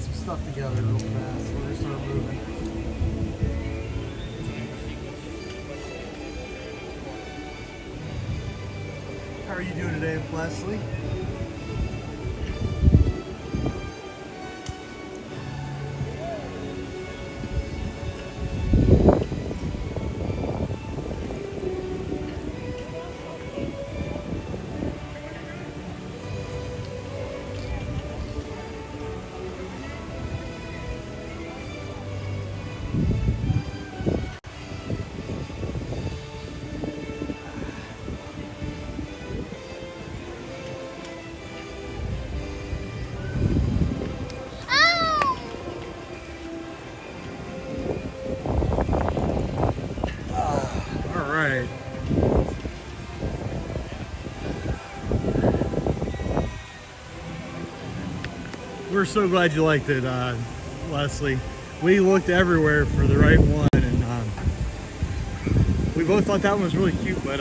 get some stuff together real fast. We're gonna start moving. How are you doing today, Leslie? We're so glad you liked it, Leslie. We looked everywhere for the right one, and we both thought that one was really cute, but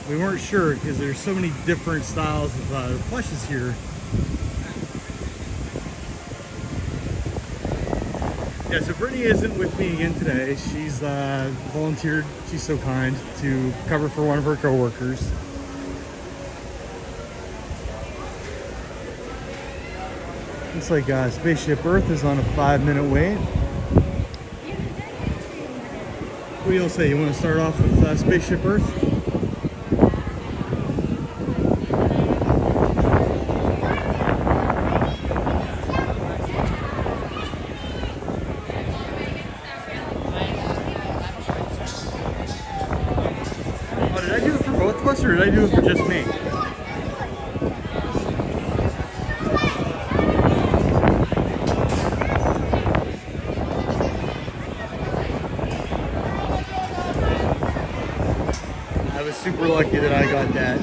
we weren't sure because there's so many different styles of plushes here. Yeah, so Brittany isn't with me again today. She's volunteered, she's so kind, to cover for one of her coworkers. Looks like Spaceship Earth is on a 5-minute wait. What do you say? You want to start off with Spaceship Earth? Oh, did I do it for both of us, or did I do it for just me? Super lucky that I got that.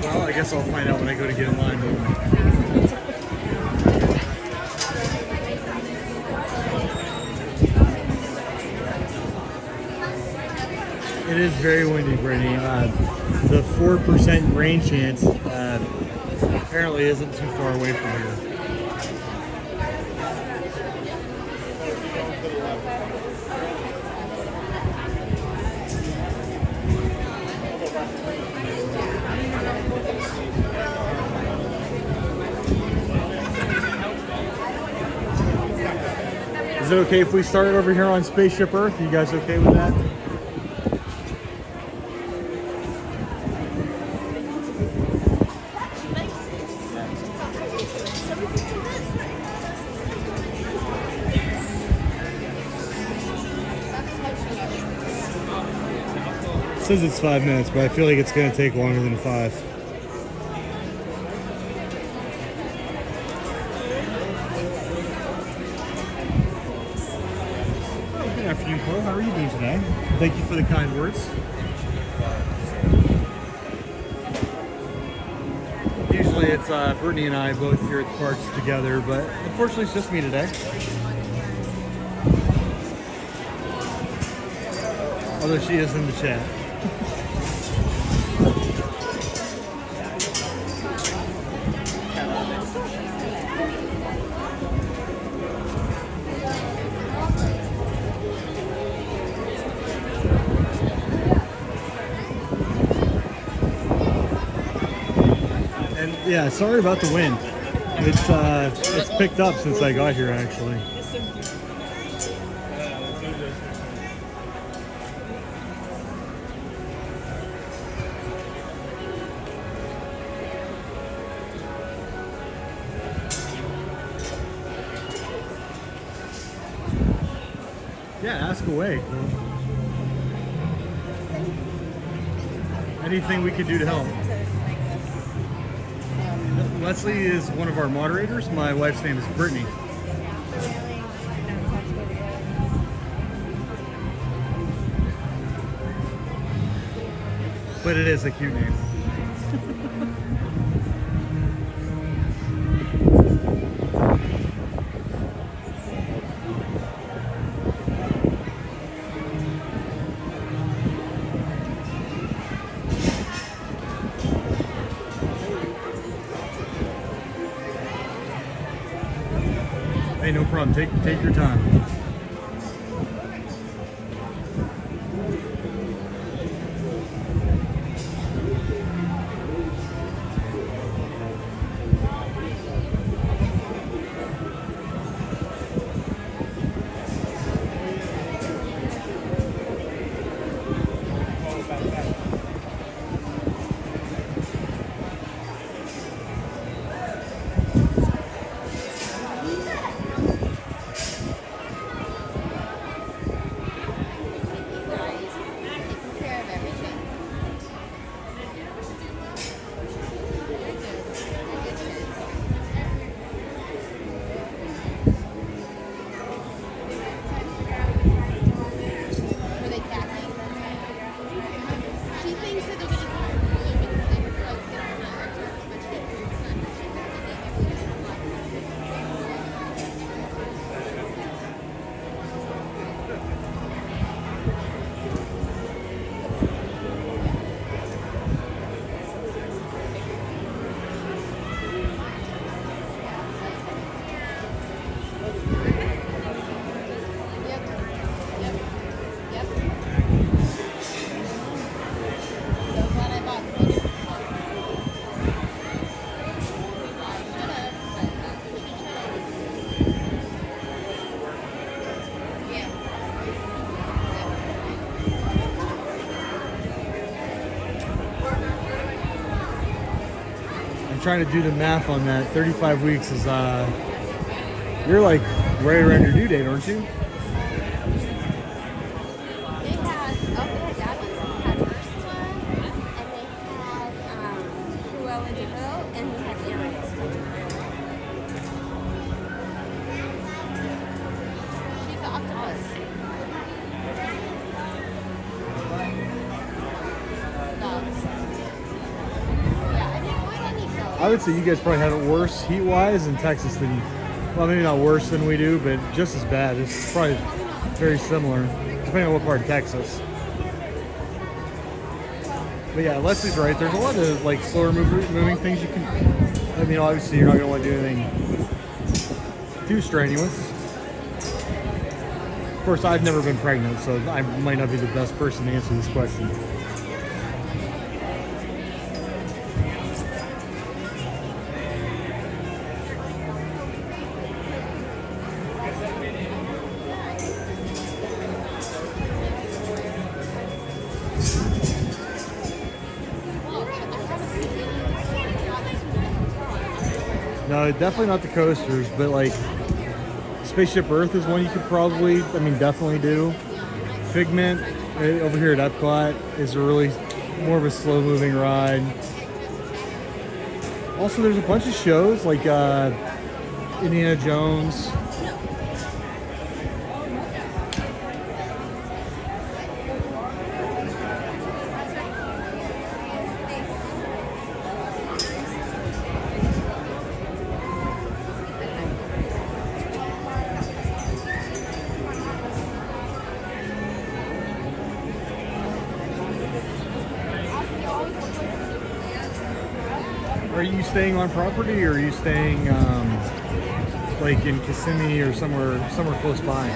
I guess I'll find out when I go to get in line. It is very windy, Brittany. The 4% rain chance apparently isn't too far away from here. Is it okay if we start over here on Spaceship Earth? Are you guys okay with that? It says it's 5 minutes, but I feel like it's going to take longer than 5. Good afternoon, Chloe. How are you doing today? Thank you for the kind words. Usually it's Brittany and I both here at the parks together, but unfortunately it's just me today. Although she is in the chat. And yeah, sorry about the wind. It's picked up since I got here actually. Yeah, ask away. Anything we could do to help. Leslie is one of our moderators. My wife's name is Brittany. But it is a cute name. Hey, no problem. Take your time. Trying to do the math on that. 35 weeks is you're like right around your due date, aren't you? They had that was first one, and they had Cruella de Vil, and we had Ariel. She's an octopus. I would say you guys probably have it worse heat-wise in Texas than, well, maybe not worse than we do, but just as bad. It's probably very similar, depending on what part of Texas. But yeah, Leslie's right. There's a lot of like slower moving things you can. I mean, obviously you're not going to want to do anything too strenuous. Of course, I've never been pregnant, so I might not be the best person to answer this question. No, definitely not the coasters, but like Spaceship Earth is one you could probably, I mean, definitely do. Figment over here at EPCOT is a really more of a slow moving ride. Also, there's a bunch of shows like Indiana Jones. Are you staying on property, or are you staying like in Kissimmee or somewhere close by?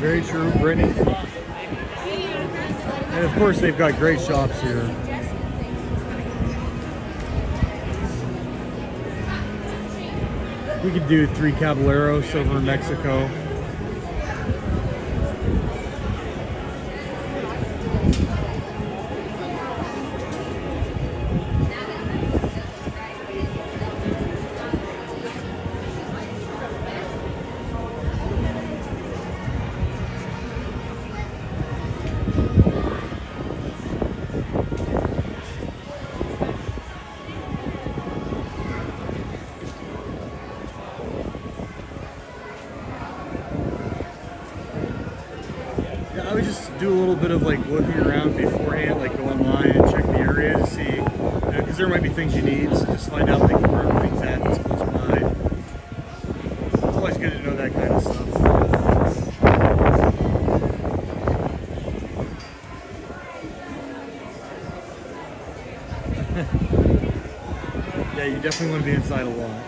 Very true, Brittany. And of course, they've got great shops here. We could do 3 Caballeros over in Mexico. I would just do a little bit of like looking around beforehand, like go online and check the area to see, because there might be things you need, so just find out like where everything's at that's close by. It's always good to know that kind of stuff. Yeah, you definitely want to be inside a lot.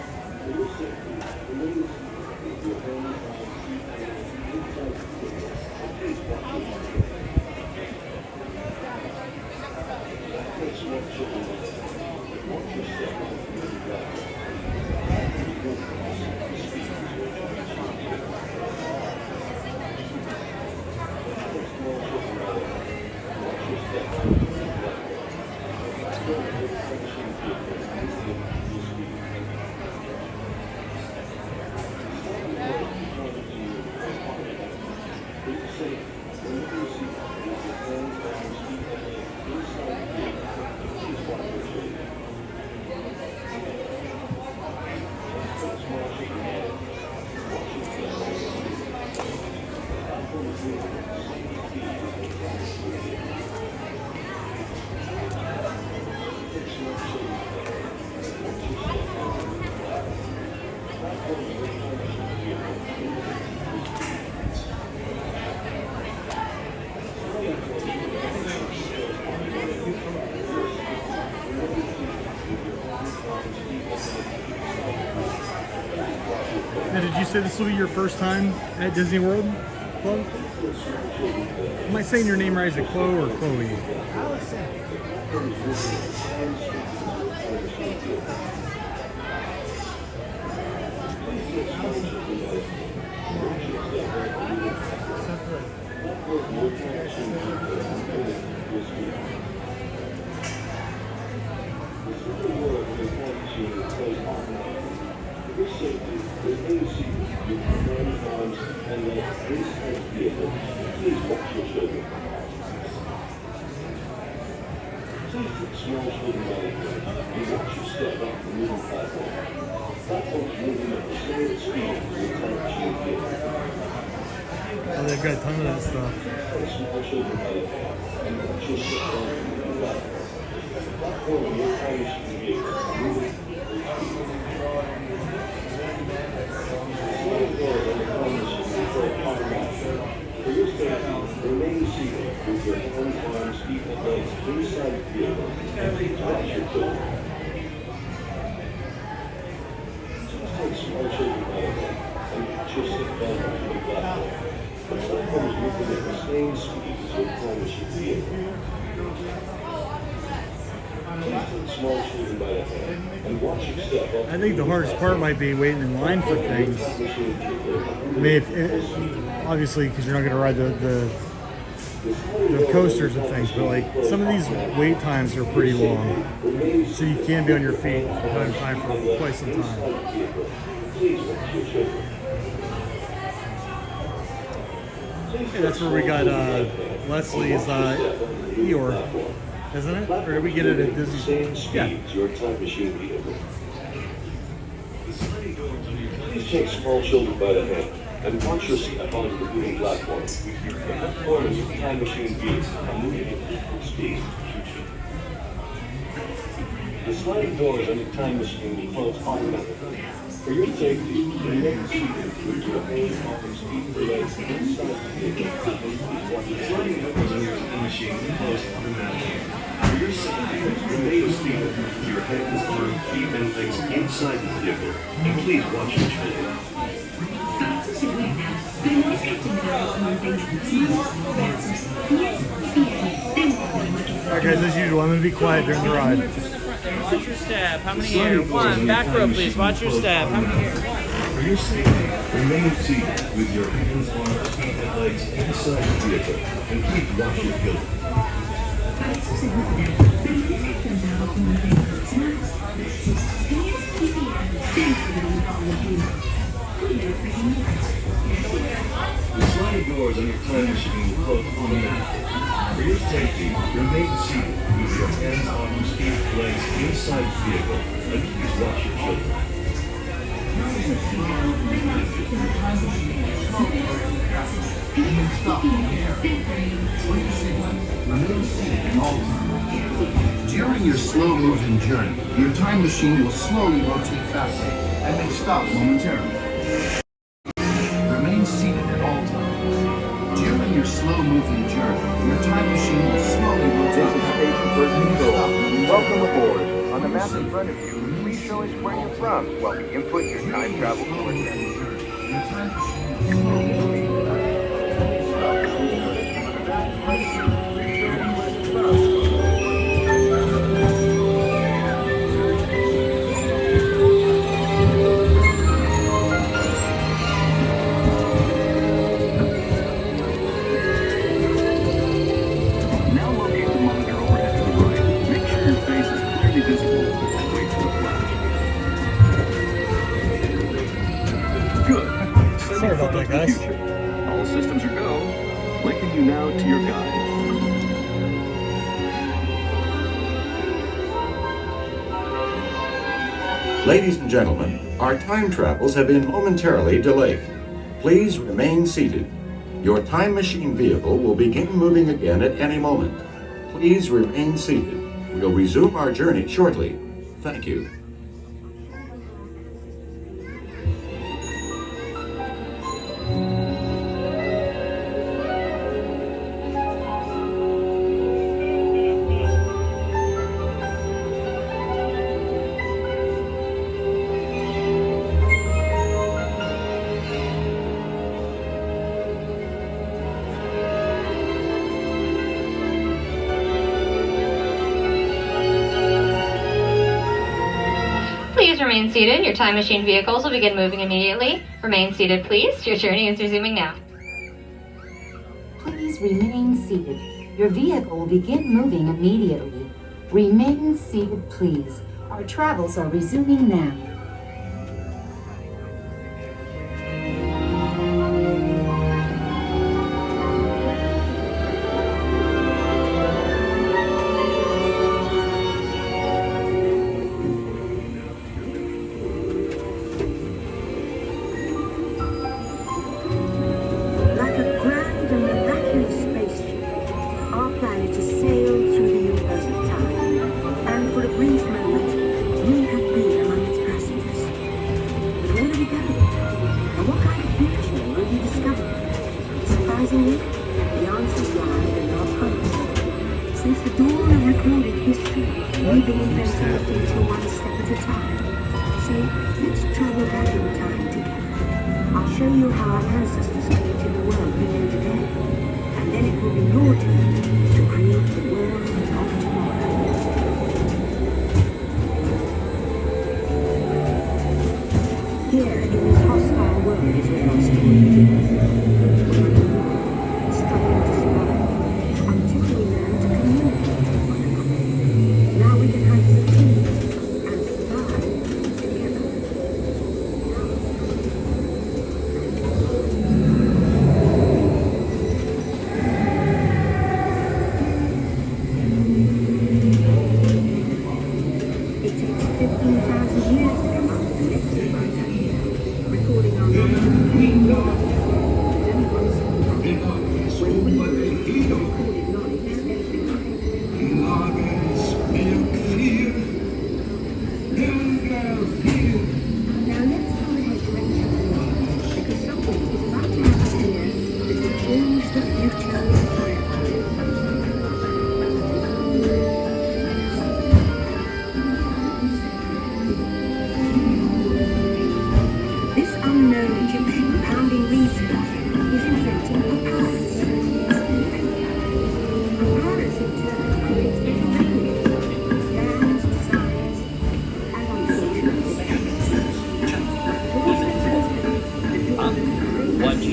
Now, did you say this will be your first time at Disney World, Chloe? Am I saying your name right? Is it Chloe or Chloe? Oh, they've got a ton of that stuff. Remain seated with your hands, arms, feet, and legs inside the vehicle and please watch your children. Please take small children by the hand and watch your seatbelt onto the platform. The platform is moving at the same speed as your promising vehicle. Please take small children by the hand and watch your step up. I think the hardest part might be waiting in line for things. I mean, obviously, because you're not going to ride the coasters and things, but like some of these wait times are pretty long, so you can be on your feet for time for quite some time. Hey, that's where we got Leslie's Eeyore, isn't it? Or did we get it at Disney? Yeah. Your time machine vehicle. Please take small children by the hand and watch your step onto the moving platform. The platform is a time machine vehicle and moving at full speed. The sliding doors on the time machine will close automatically. For your safety, remain seated with your hands, arms, feet, or legs inside the vehicle. The sliding doors on your time machine will close automatically. For your safety, remain seated with your hands, arms, feet, and legs inside the vehicle. And please watch your children. Alright guys, as usual, I'm going to be quiet during the ride. Watch your step. How many here? One. Back row, please. Watch your step. How many here? For your safety, remain seated with your hands, arms, feet, and legs inside the vehicle, and please wash your pillow. The sliding doors on your time machine will close automatically. For your safety, remain seated with your hands, arms, feet, legs inside the vehicle, and please wash your children. During your slow-moving journey, your time machine will slowly rotate faster and may stop momentarily. Remain seated at all times. During your slow-moving journey, your time machine will slowly rotate faster and may stop momentarily. Welcome aboard. On the map in front of you, please show us where you're from while we input your time travel coordinates. Your time machine will slowly rotate Now locate the monitor overhead to the right. Make sure your face is clearly visible and wait for the flash. Good. Send Sorry your about photo that, to the guys. future. All systems are go. Linking you now to your guide. Ladies and gentlemen, our time travels have been momentarily delayed. Please remain seated. Your time machine vehicle will begin moving again at any moment. Please remain seated. We'll resume our journey shortly. Thank you. Please remain seated. Your time machine vehicles will begin moving immediately. Remain seated, please. Your journey is resuming now. Please remain seated. Your vehicle will begin moving immediately. Remain seated, please. Our travels are resuming now. Like a grand and miraculous spaceship, our planet is sailed through the universe of time, and for a brief moment, you have been among its passengers. But where are we going? And what kind of future will you discover? Surprisingly, the answers lie in our past. Since the dawn of recorded history, we've been inventing the future one step at a time. So let's travel back in time together. I'll show you how our ancestors created the world we know today. And then it will be your turn to create the world of tomorrow. Here in this hostile world is where our story begins. We're in war, struggling to survive, until we learn to communicate with one another. Now we can hunt as a team and survive together.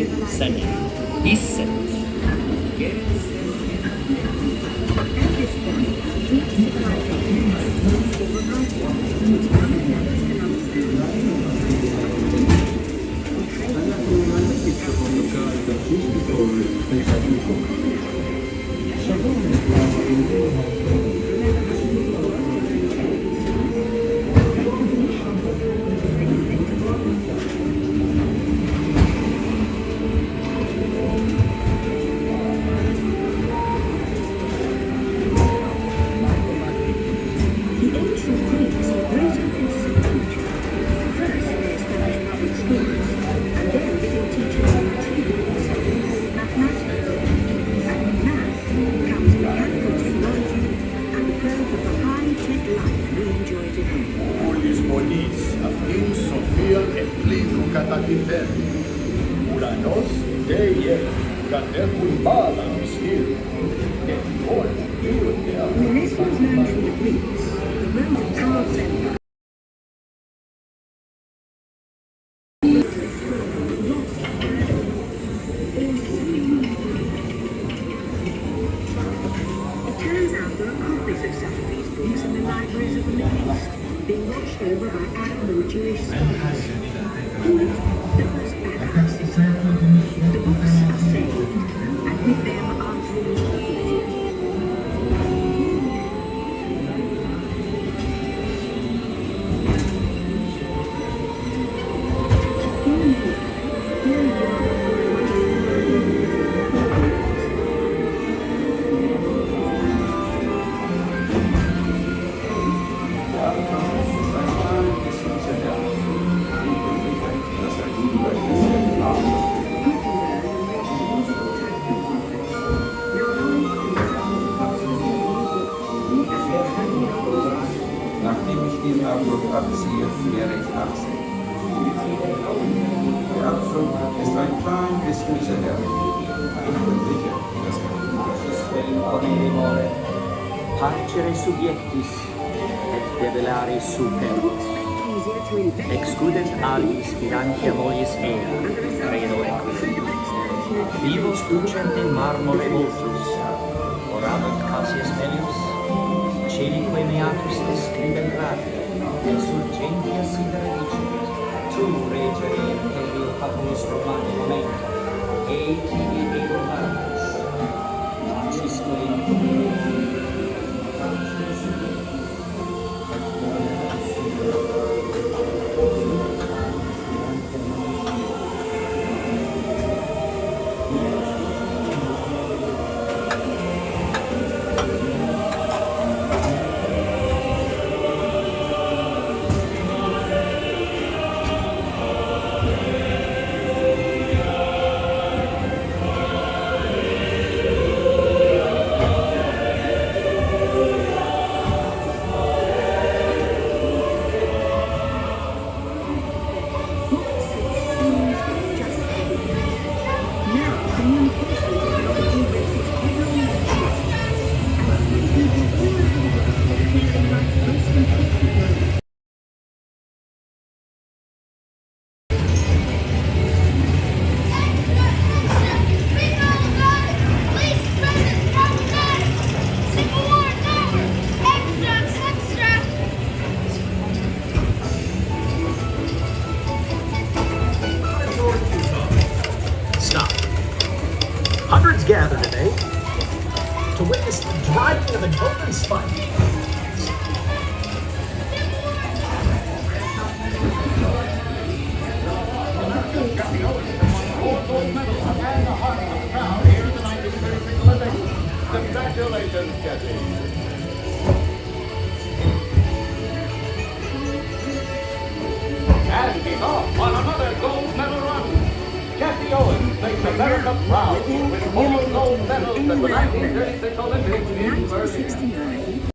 descending, descent. At this point, each civilization will provide which none of us can Parcere subiectis et develare superbos. Excudent ali spirantia mollis ea, credo equum. Vivos ducent in marmore vultus, orabunt Cassius Melius, celique meatus scribent radi, et surgentia sidere dicent, tu regere imperio Papulis Romani momento, tibi ego maris, Cisco gather today to witness the driving of a golden spike. Congratulations, Jesse. And he's off on another gold medal run. Jesse Owens makes America proud with 4 gold medals at the 1936 Olympics in Berlin.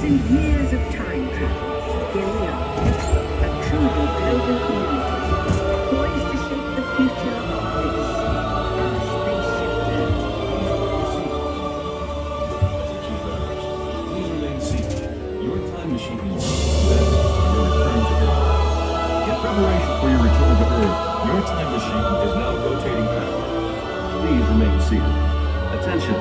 and years of time travel, here we are, a truly global community, poised to shape the future of this, our spaceship Earth. Please remain seated. Your time machine is ready to return to Earth. In preparation for your return to Earth, your time machine is now rotating backward. Please remain seated. Attention.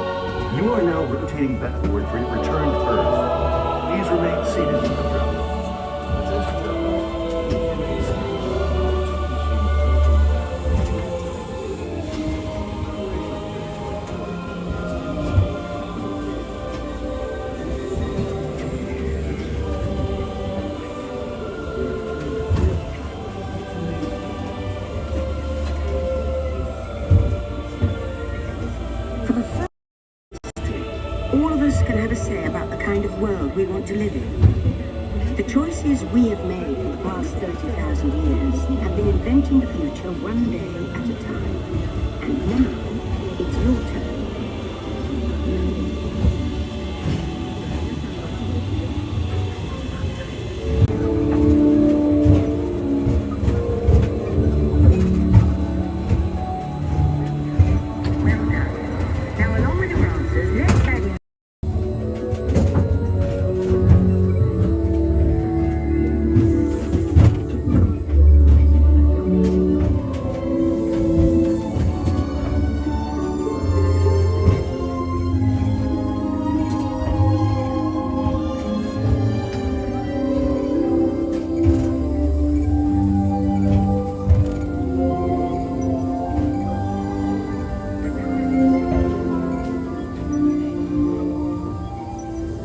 You are now rotating backward for your return to Earth. Please remain seated. Attention, travelers. Please remain For the first time, all of us can have a say about the kind of world we want to live in. The choices we have made for the past 30,000 years have been inventing the future one day at a time. And now, it's your turn. Well done. Now, along with your answers, let's add in.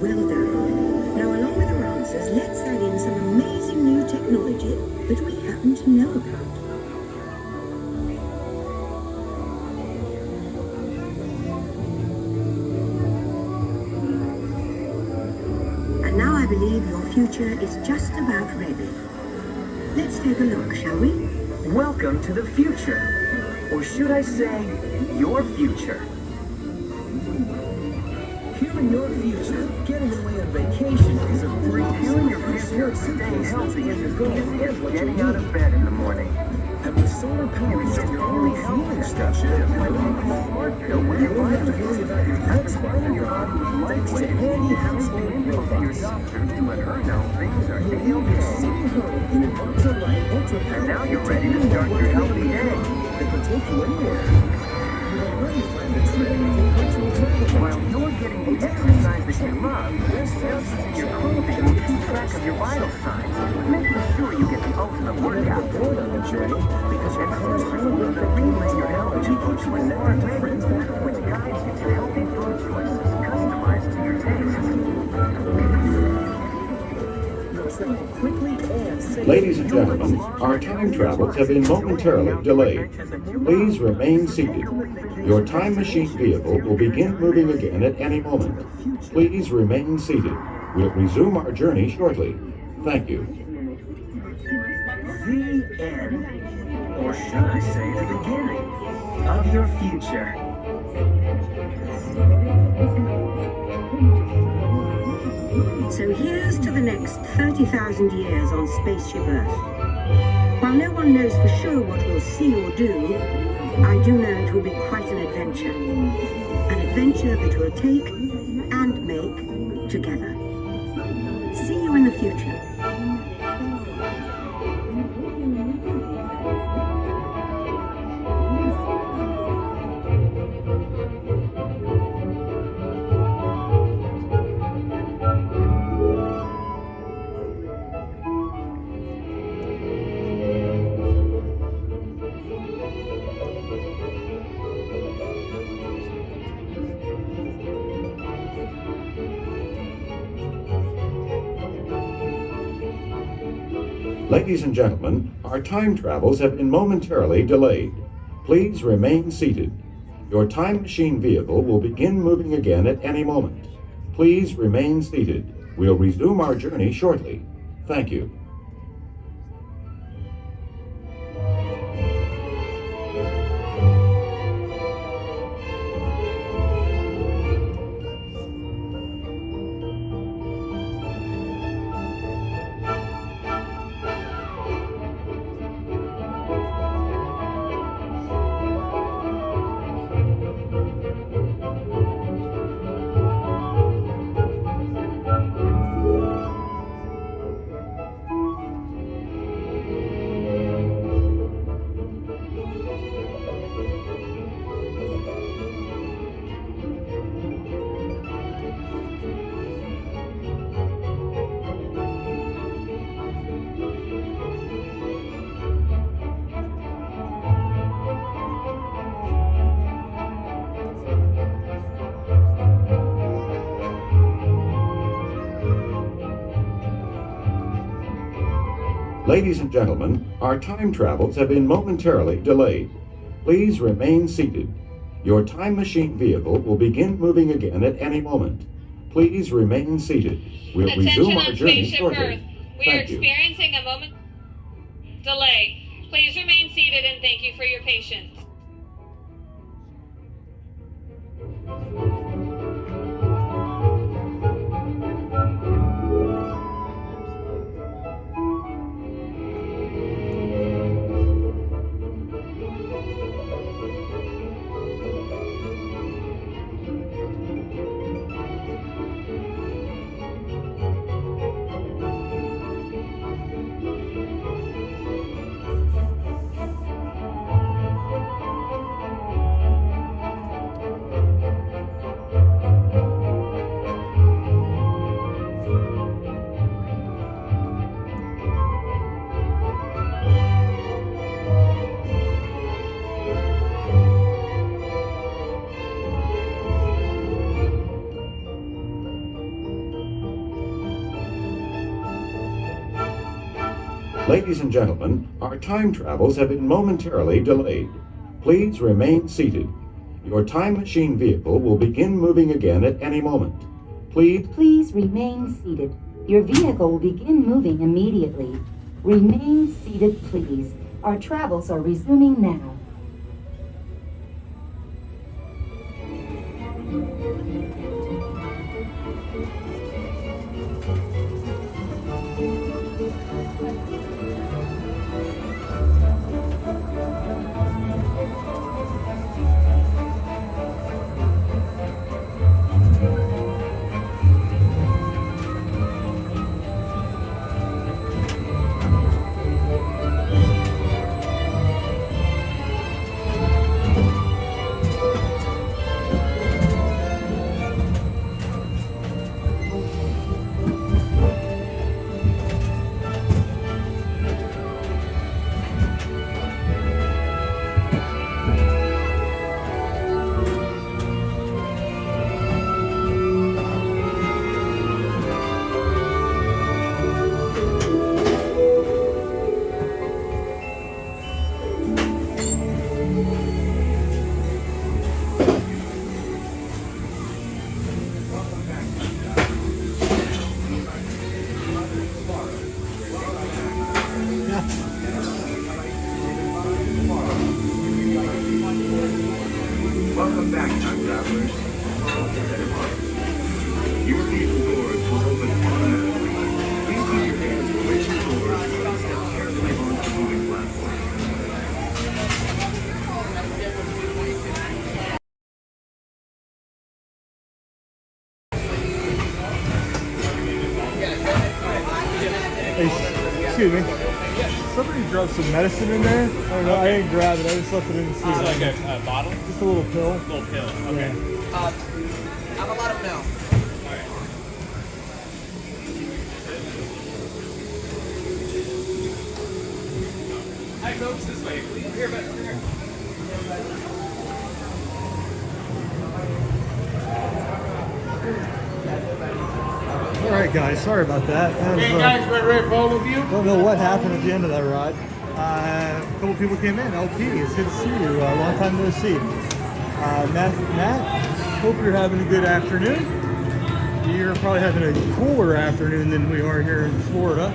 Well done. Now, along with your answers, let's add in some amazing new technology that we happen to know about. And now I believe your future is just about ready. Let's take a look, shall we? Welcome to the future. Or should I say, your future. Here in your future, getting away on vacation is a breeze. Here in your future, staying healthy is as easy as getting out of bed in the morning. And with solar power, You can your only only fueling fueling station station, by leaving a smart pill with you your won't have to vitamins. worry about your next And your body is thanks to lightweight. handy Simply household info to your robots. doctor to let her know things are You'll be A-OK. sitting home in an ultra-light, ultra-powerful And now you're ready to start your healthy day. that can take you anywhere. You've already planned a trip with your virtual travel While you're getting the exercise that you love, they're using your clothing to keep track of your vital signs, making sure you get the ultimate workout. board on the journey. Because experts will relay your health info to a smart menu, which guides you to healthy food choices customized to your taste. You'll travel quickly and safely. Ladies and gentlemen, our time travels have been momentarily delayed. Please remain seated. Your time machine vehicle will begin moving again at any moment. Please remain seated. We'll resume our journey shortly. Thank you. The end. Or should I say the beginning of your future. So here's to the next 30,000 years on Spaceship Earth. While no one knows for sure what we'll see or do, I do know it will be quite an adventure. An adventure that we'll take and make together. See you in the future. Ladies and gentlemen, our time travels have been momentarily delayed. Please remain seated. Your time machine vehicle will begin moving again at any moment. Please remain seated. We'll resume our journey shortly. Thank you. Ladies and gentlemen, our time travels have been momentarily delayed. Please remain seated. Your time machine vehicle will begin moving again at any moment. Please remain seated. We'll resume our journey shortly. We are Thank you. experiencing a moment delay. Please remain seated and thank you for your patience. Ladies and gentlemen, our time travels have been momentarily delayed. Please remain seated. Your time machine vehicle will begin moving again at any moment. Please remain seated. Your vehicle will begin moving immediately. Remain seated, please. Our travels are resuming now. Welcome back, time travelers. Your vehicle doors will open automatically. Please keep your hands away from the doors and step carefully onto the moving platform. Excuse me. Somebody dropped some medicine in there. I don't know. I didn't grab it. I just left it in the seat. It's like a bottle? Just a little pill. Little pill. Okay. I'll let him know. Hi, folks. This way. Here, over here. All right, guys. Sorry about that. Hey guys, we're ready for all of you. Don't know what happened at the end of that ride. A couple people came in. LP, it's good to see you. Long time no see. Matt, hope you're having a good afternoon. You're probably having a cooler afternoon than we are here in Florida.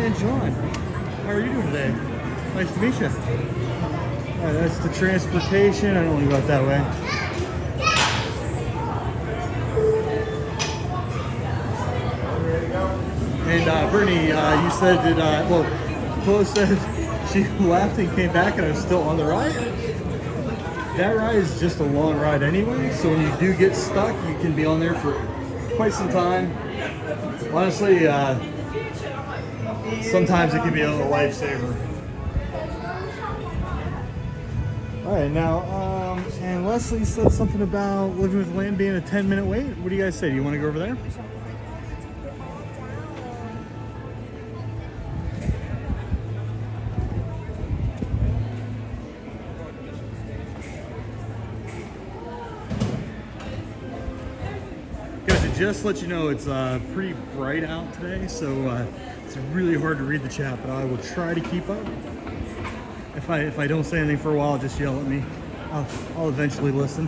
And John, how are you doing today? Nice to meet you. All right, that's the transportation. I don't want to go out that way. And Brittany, you said that, well, Chloe said she left and came back and I was still on the ride. That ride is just a long ride anyway, so when you do get stuck, you can be on there for quite some time. Honestly, sometimes it can be a little lifesaver. All right, now, and Leslie said something about living with land being a 10-minute wait. What do you guys say? Do you want to go over there? just to let you know, it's pretty bright out today, so it's really hard to read the chat, but I will try to keep up. If I don't say anything for a while, just yell at me. I'll eventually listen.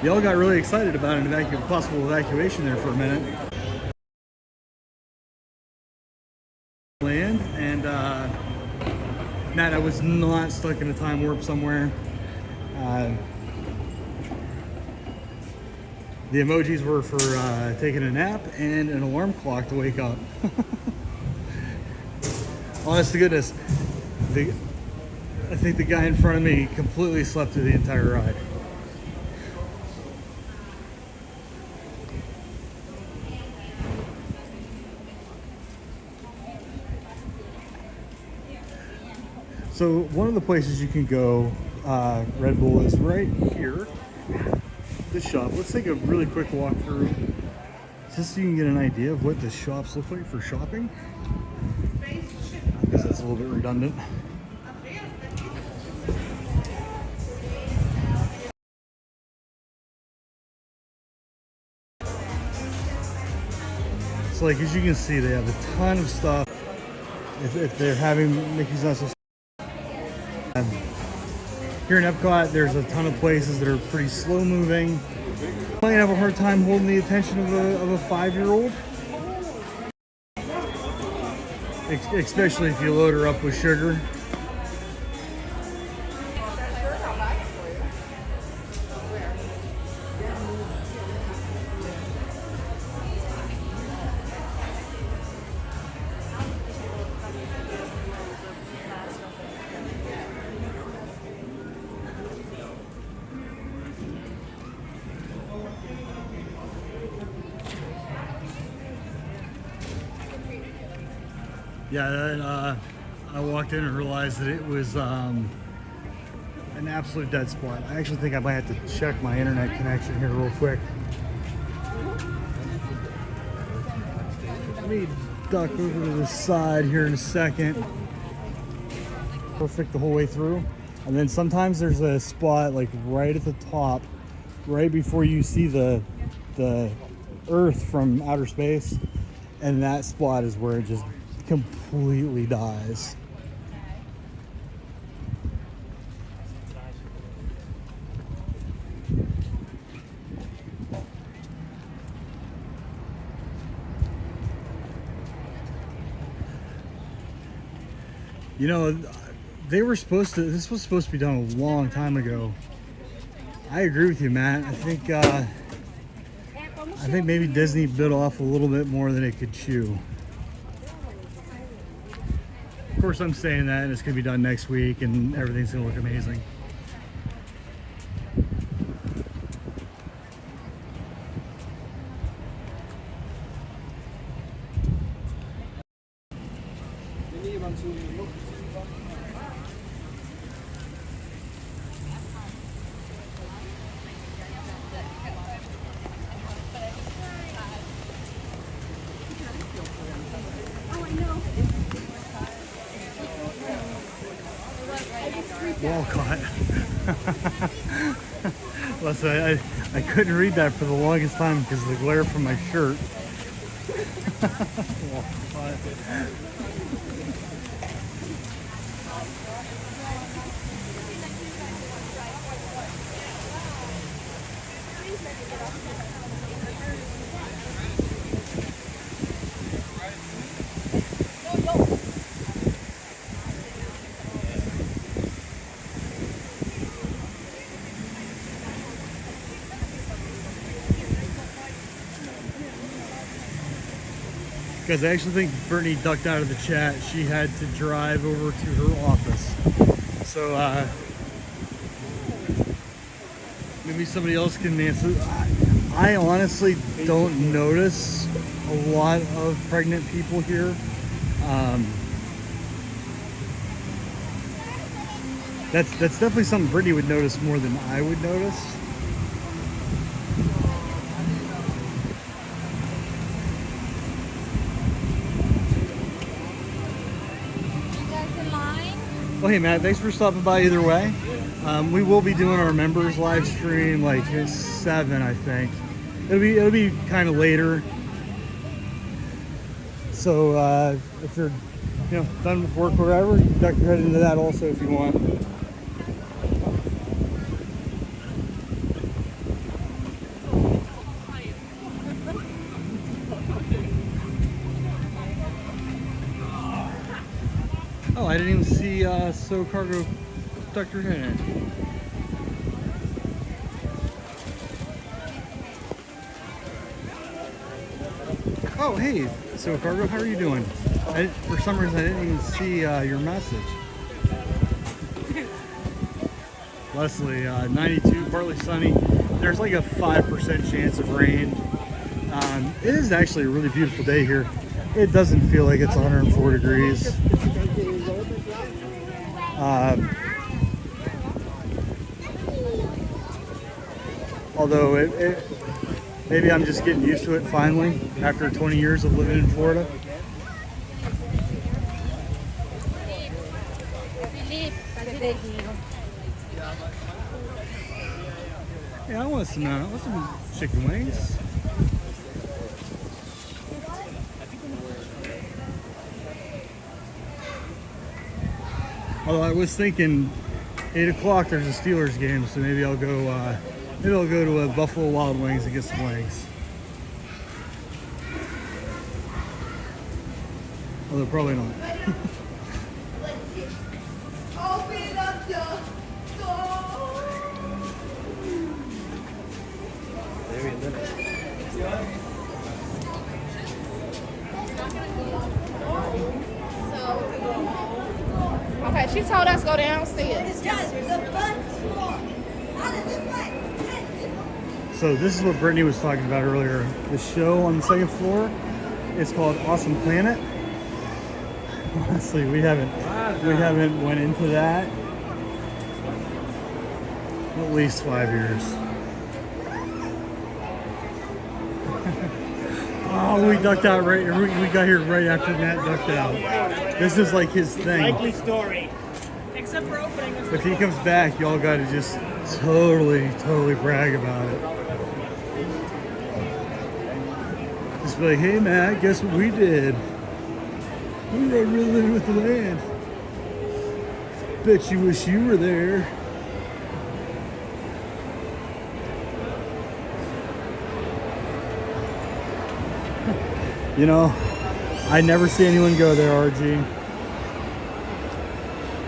Y'all got really excited about an possible evacuation there for a minute. Land, and Matt, I was not stuck in a time warp somewhere. The emojis were for taking a nap and an alarm clock to wake up. Honest to goodness, I think the guy in front of me completely slept through the entire ride. So one of the places you can go, Red Bull, is right here, this shop. Let's take a really quick walk through, just so you can get an idea of what the shops look like for shopping. I guess that's a little bit redundant. So like, as you can see, they have a ton of stuff. If they're having Mickey's Nest, here in EPCOT, there's a ton of places that are pretty slow moving. You might have a hard time holding the attention of a 5-year-old. Especially if you load her up with sugar. Yeah, I walked in and realized that it was an absolute dead spot. I actually think I might have to check my internet connection here real quick. Let me duck over to the side here in a second. Perfect the whole way through. And then sometimes there's a spot like right at the top, right before you see the Earth from outer space. And that spot is where it just completely dies. You know, this was supposed to be done a long time ago. I agree with you, Matt. I think maybe Disney bit off a little bit more than it could chew. Of course, I'm saying that, and it's going to be done next week, and everything's going to look amazing. Walcott. Listen, I couldn't read that for the longest time because of the glare from my shirt. Walcott. Guys, I actually think Brittany ducked out of the chat. She had to drive over to her office. So maybe somebody else can answer. I honestly don't notice a lot of pregnant people here. That's definitely something Brittany would notice more than I would notice. Well, hey Matt, thanks for stopping by either way. We will be doing our members live stream like at 7, I think. It'll be kind of later. So if you're done with work or whatever, you can duck your head into that also if you want. Oh, I didn't even see So Cargo duck your head in. Oh, hey, So Cargo, how are you doing? For some reason, I didn't even see your message. Leslie, 92, partly sunny. There's like a 5% chance of rain. It is actually a really beautiful day here. It doesn't feel like it's 104 degrees. Although maybe I'm just getting used to it finally after 20 years of living in Florida. Yeah, I want some chicken wings. Although I was thinking 8 o'clock there's a Steelers game, so maybe I'll go to a Buffalo Wild Wings and get some wings. Although probably not. Open up the door. Maybe a minute. Okay, she told us to go downstairs. So this is what Brittany was talking about earlier. The show on the second floor, it's called Awesome Planet. Honestly, we haven't went into that at least 5 years. Oh, we ducked out right. We got here right after Matt ducked out. This is like his thing. Likely story. Except for opening. If he comes back, y'all got to just totally brag about it. Just be like, hey Matt, guess what we did? We rode really with the land. Bet you wish you were there. You know, I never see anyone go there, RG.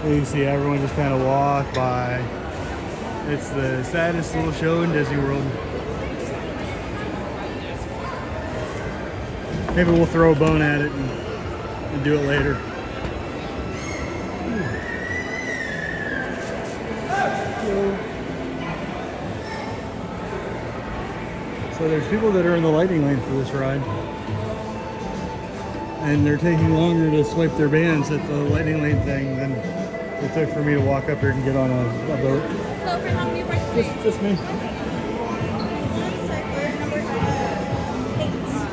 You see everyone just kind of walk by. It's the saddest little show in Disney World. Maybe we'll throw a bone at it and do it later. So there's people that are in the lightning lane for this ride. And they're taking longer to swipe their bands at the lightning lane thing than it took for me to walk up here and get on a boat. Just me.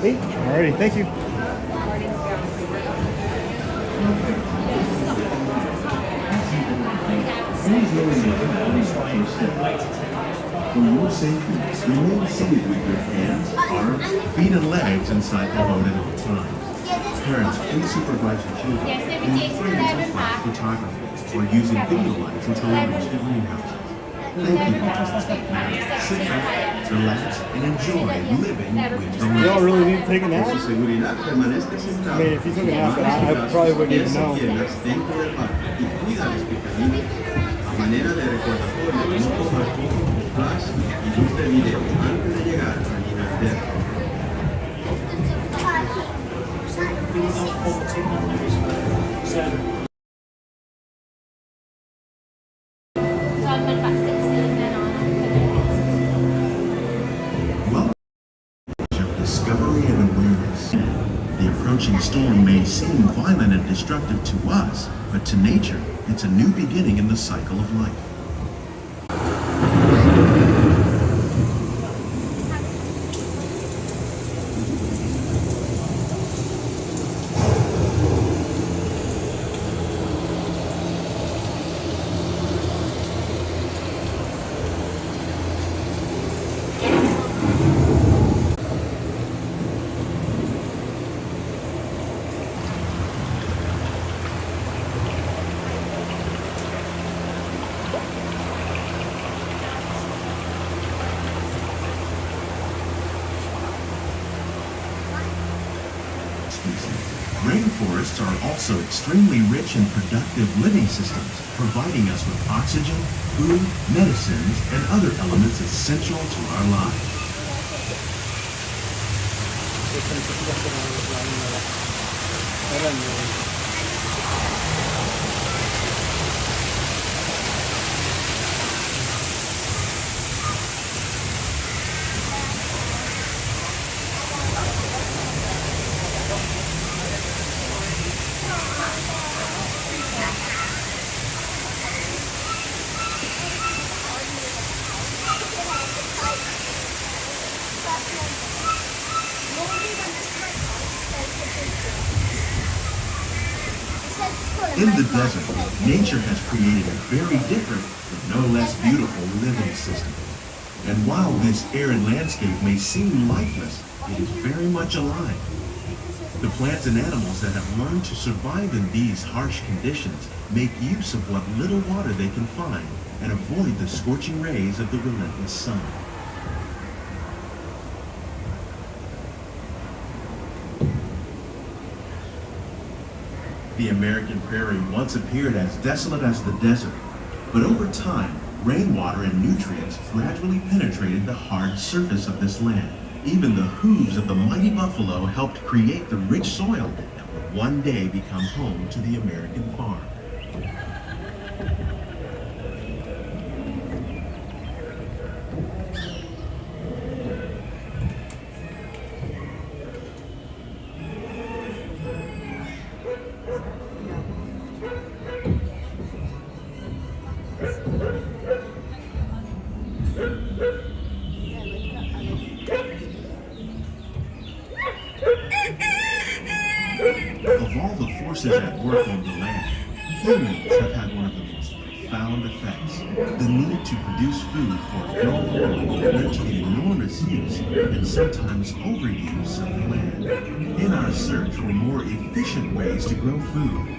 8. Alrighty, thank you. For your safety, remain seated with your hands, arms, feet, and legs inside the boat at all times. Parents, please supervise your children and friends of photography or using video lights until they reach the greenhouses. Thank you. Now, sit back, relax, and enjoy living with the You don't really need to take a nap? Por su seguridad, permanezca sentado. I mean, if you took a nap, I probably wouldn't even know. Dentro del barco y cuida los pequeñitos. A manera de recordatorio, no compartir flash y luz de video antes de llegar a Libertad. Welcome of discovery and awareness. The approaching storm may seem violent and destructive to us, but to nature, it's a new beginning in the cycle of life. species. Rainforests are also extremely rich and productive living systems, providing us with oxygen, food, medicines, and other elements essential to our lives. In the desert, nature has created a very different, but no less beautiful living system. And while this arid landscape may seem lifeless, it is very much alive. The plants and animals that have learned to survive in these harsh conditions make use of what little water they can find and avoid the scorching rays of the relentless sun. The American prairie once appeared as desolate as the desert, but over time, rainwater and nutrients gradually penetrated the hard surface of this land. Even the hooves of the mighty buffalo helped create the rich soil that would one day become home to the American farm. Of all the forces at work on the land, humans have had one of the most profound effects. The need to produce food for a growing world led to the enormous use and sometimes overuse of the land. In our search for more efficient ways to grow food,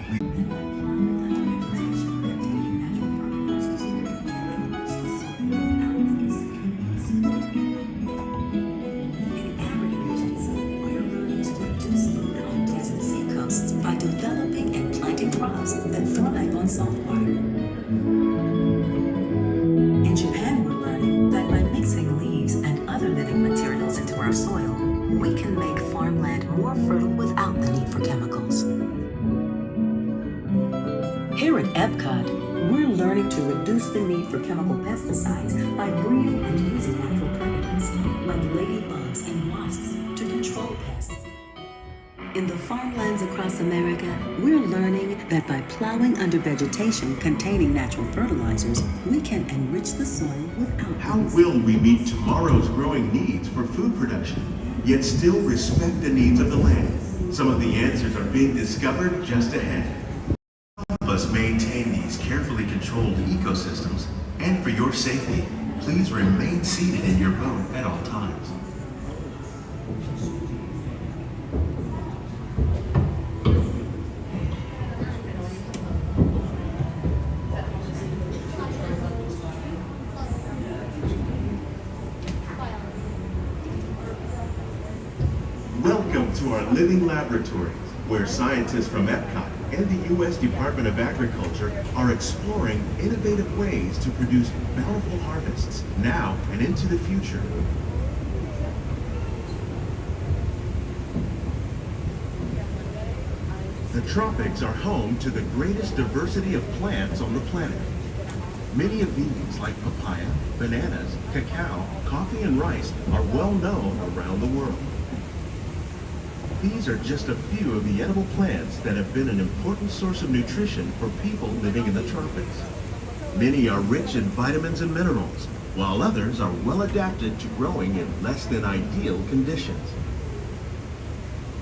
by developing and planting crops that thrive on salt water. In Japan, we're learning that by mixing leaves and other living materials into our soil, we can make farmland more fertile without the need for chemicals. Here at EPCOT, we're learning to reduce the need for chemical pesticides by breeding and using natural predators like ladybugs and wasps to control pests. In the farmlands across America, we're learning that by plowing under vegetation containing natural fertilizers, we can enrich the soil without. how will we meet tomorrow's growing needs for food production, yet still respect the needs of the land? Some of the answers are being discovered just ahead. Help us maintain these carefully controlled ecosystems, and for your safety, please remain seated in your boat at all times. Welcome to our living laboratories, where scientists from EPCOT and the U.S. Department of Agriculture are exploring innovative ways to produce bountiful harvests now and into the future. The tropics are home to the greatest diversity of plants on the planet. Many of these, like papaya, bananas, cacao, coffee, and rice, are well known around the world. These are just a few of the edible plants that have been an important source of nutrition for people living in the tropics. Many are rich in vitamins and minerals, while others are well adapted to growing in less than ideal conditions.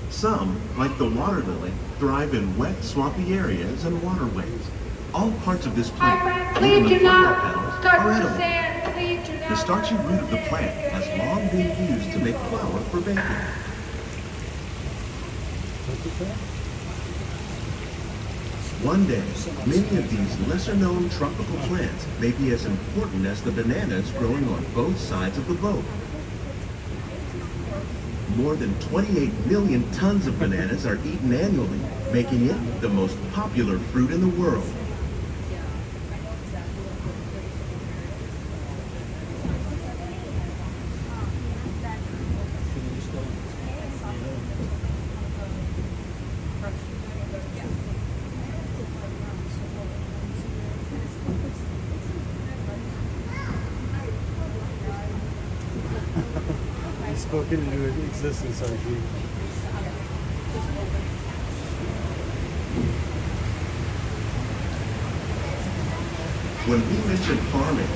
Some, like the water lily, thrive in wet, swampy areas and waterways. All parts of this plant, even the flower petals, are edible. The starchy root of the plant has long been used to make flour for baking. One day, many of these lesser-known tropical plants may be as important as the bananas growing on both sides of the boat. More than 28 million tons of bananas are eaten annually, making it the most popular fruit in the world. Spoken into existence, RG. When we mention farming,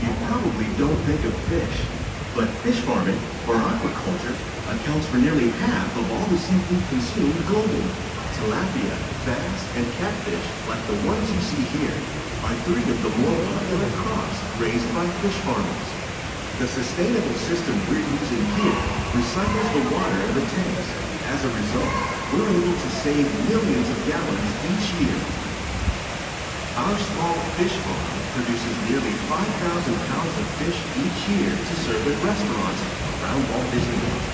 you probably don't think of fish. But fish farming, or aquaculture, accounts for nearly half of all the seafood consumed globally. Tilapia, bass, and catfish, like the ones you see here, are 3 of the more popular crops raised by fish farmers. The sustainable system we're using here recycles the water in the tanks. As a result, we're able to save millions of gallons each year. Our small fish farm produces nearly 5,000 pounds of fish each year to serve at restaurants around Walt Disney World.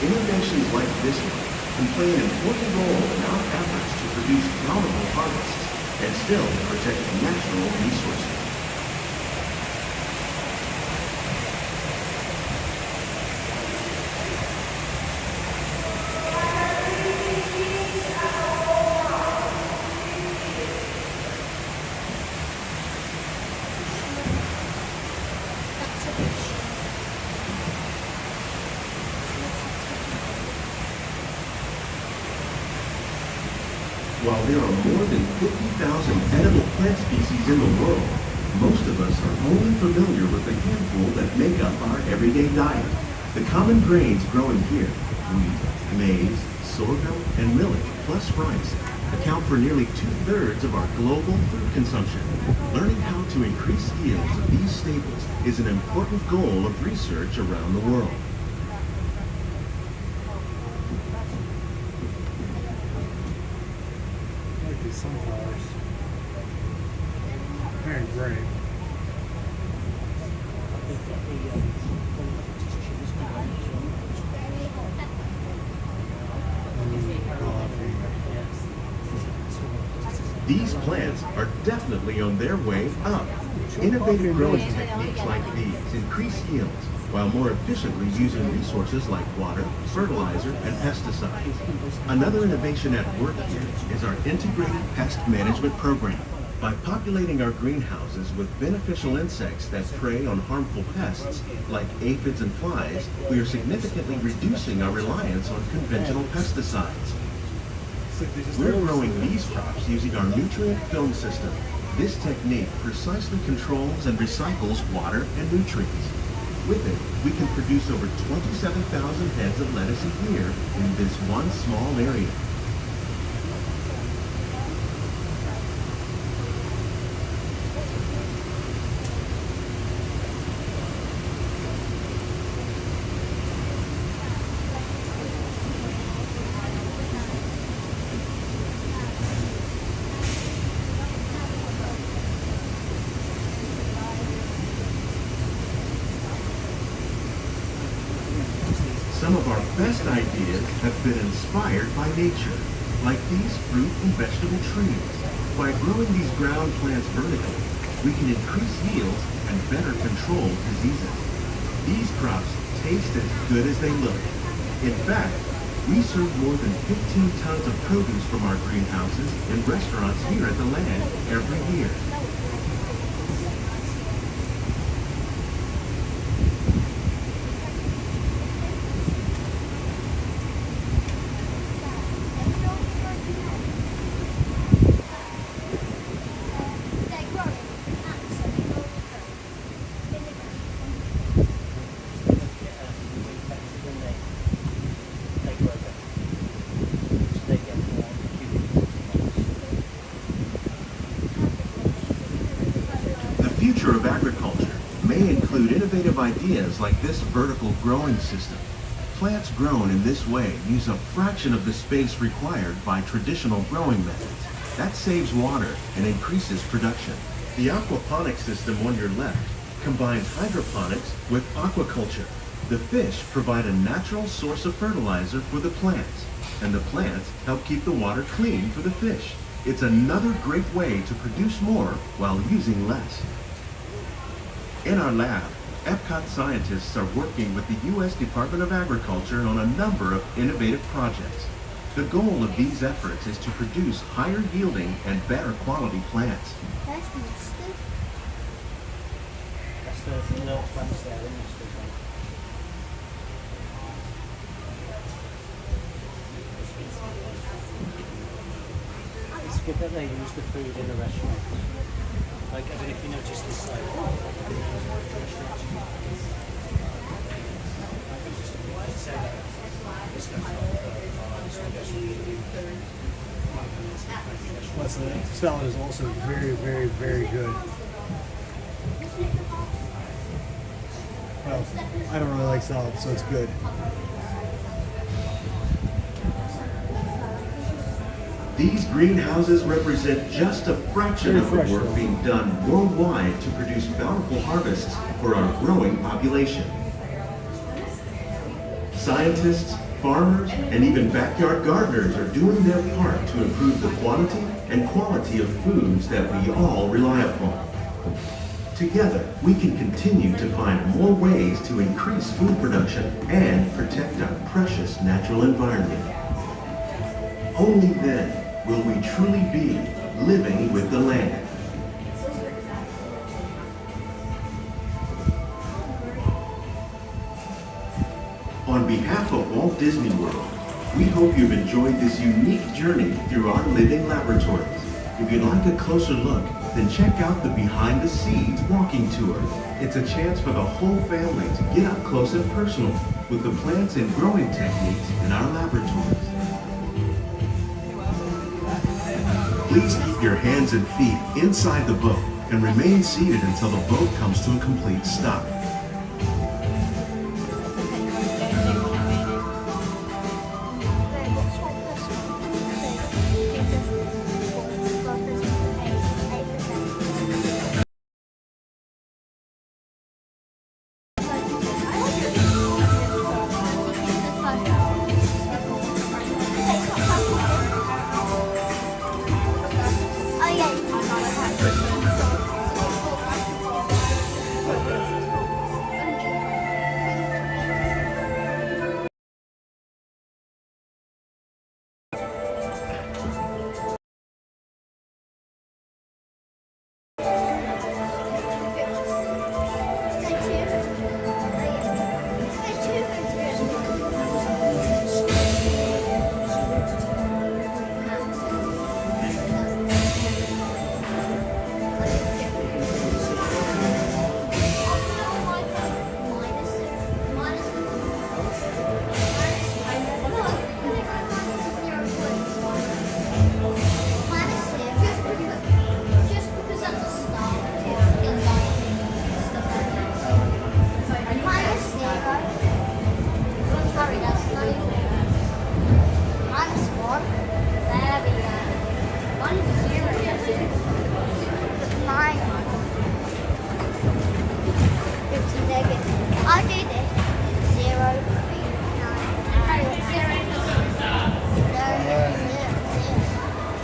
Innovations like this one can play an important role in our efforts to produce bountiful harvests and still protect natural resources. While there are more than 50,000 edible plant species in the world, most of us are only familiar with the handful that make up our everyday diet. The common grains growing here, wheat, maize, sorghum, and millet, plus rice, account for nearly 2/3 of our global food consumption. Learning how to increase yields of these staples is an important goal of research around the world. Sunflowers. Very great. These plants are definitely on their way up. Innovative growing techniques like these increase yields while more efficiently using resources like water, fertilizer, and pesticides. Another innovation at work here is our integrated pest management program. By populating our greenhouses with beneficial insects that prey on harmful pests, like aphids and flies, we are significantly reducing our reliance on conventional pesticides. We're growing these crops using our nutrient film system. This technique precisely controls and recycles water and nutrients. With it, we can produce over 27,000 heads of lettuce a year in this one small area. Some of our best ideas have been inspired by nature, like these fruit and vegetable trees. By growing these ground plants vertically, we can increase yields and better control diseases. These crops taste as good as they look. In fact, we serve more than 15 tons of produce from our greenhouses in restaurants here at the land every year. The future of agriculture may include innovative ideas like this vertical growing system. Plants grown in this way use a fraction of the space required by traditional growing methods. That saves water and increases production. The aquaponics system on your left combines hydroponics with aquaculture. The fish provide a natural source of fertilizer for the plants, and the plants help keep the water clean for the fish. It's another great way to produce more while using less. In our lab, EPCOT scientists are working with the U.S. Department of Agriculture on a number of innovative projects. The goal of these efforts is to produce higher yielding and better quality plants. That's mustard. That's the little plants there, isn't it? It's good that they use the food in the restaurant. Like, I don't know if you noticed this, like, Plus, the salad is also very, very, very good. Well, I don't really like salad, so it's good. These greenhouses represent just a fraction of the work being done worldwide to produce bountiful harvests for our growing population. Scientists, farmers, and even backyard gardeners are doing their part to improve the quantity and quality of foods that we all rely upon. Together, we can continue to find more ways to increase food production and protect our precious natural environment. Only then will we truly be living with the land. On behalf of Walt Disney World, we hope you've enjoyed this unique journey through our living laboratories. If you'd like a closer look, then check out the Behind the Scenes walking tour. It's a chance for the whole family to get up close and personal with the plants and growing techniques in our laboratories. Please keep your hands and feet inside the boat and remain seated until the boat comes to a complete stop.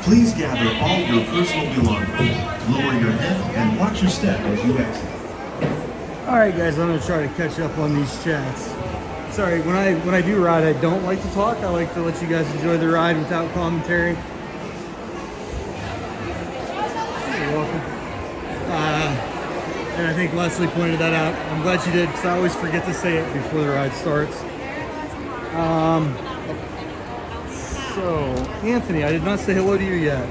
Please gather all your personal belongings. Lower your head and watch your step as you exit. Alright guys, I'm going to try to catch up on these chats. Sorry, when I do ride, I don't like to talk. I like to let you guys enjoy the ride without commentary. You're welcome. And I think Leslie pointed that out. I'm glad she did, because I always forget to say it before the ride starts. So, Anthony, I did not say hello to you yet.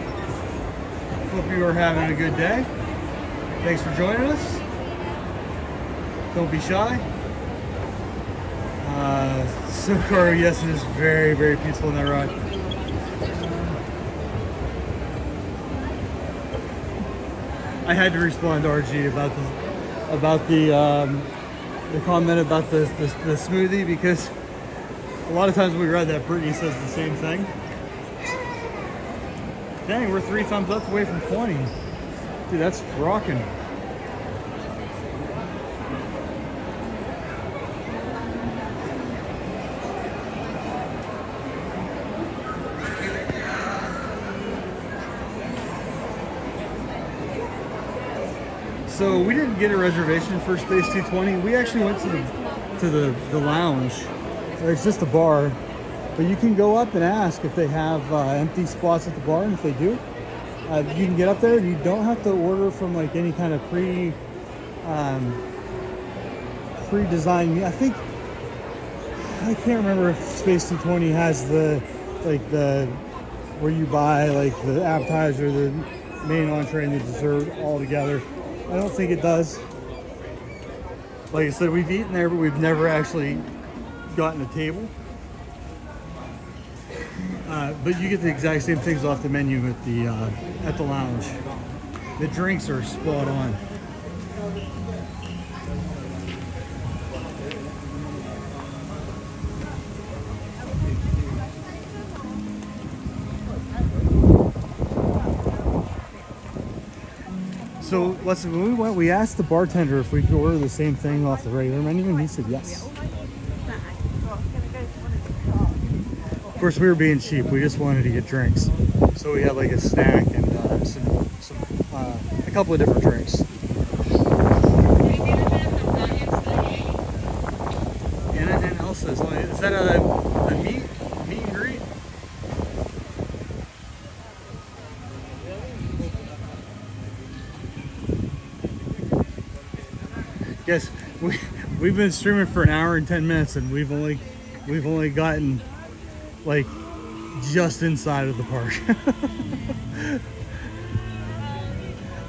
Hope you are having a good day. Thanks for joining us. Don't be shy. Socorro, yes, it is very, very peaceful in that ride. I had to respond to RG about the comment about the smoothie, because a lot of times when we ride that, Brittany says the same thing. Dang, we're 3 thumbs up away from 20. Dude, that's rocking. So we didn't get a reservation for Space 220. We actually went to the lounge. It's just a bar, but you can go up and ask if they have empty spots at the bar, and if they do, you can get up there. You don't have to order from like any kind of pre-designed. I can't remember if Space 220 has the where you buy like the appetizer, the main entree, and the dessert all together. I don't think it does. Like I said, we've eaten there, but we've never actually gotten a table. But you get the exact same things off the menu at the lounge. The drinks are spot on. So, listen, when we went, we asked the bartender if we could order the same thing off the regular menu, and he said yes. Of course, we were being cheap. We just wanted to get drinks. So we had like a snack and a couple of different drinks. And Elsa, is that a meet and greet? Yes, we've been streaming for an hour and 10 minutes, and we've only gotten like just inside of the park.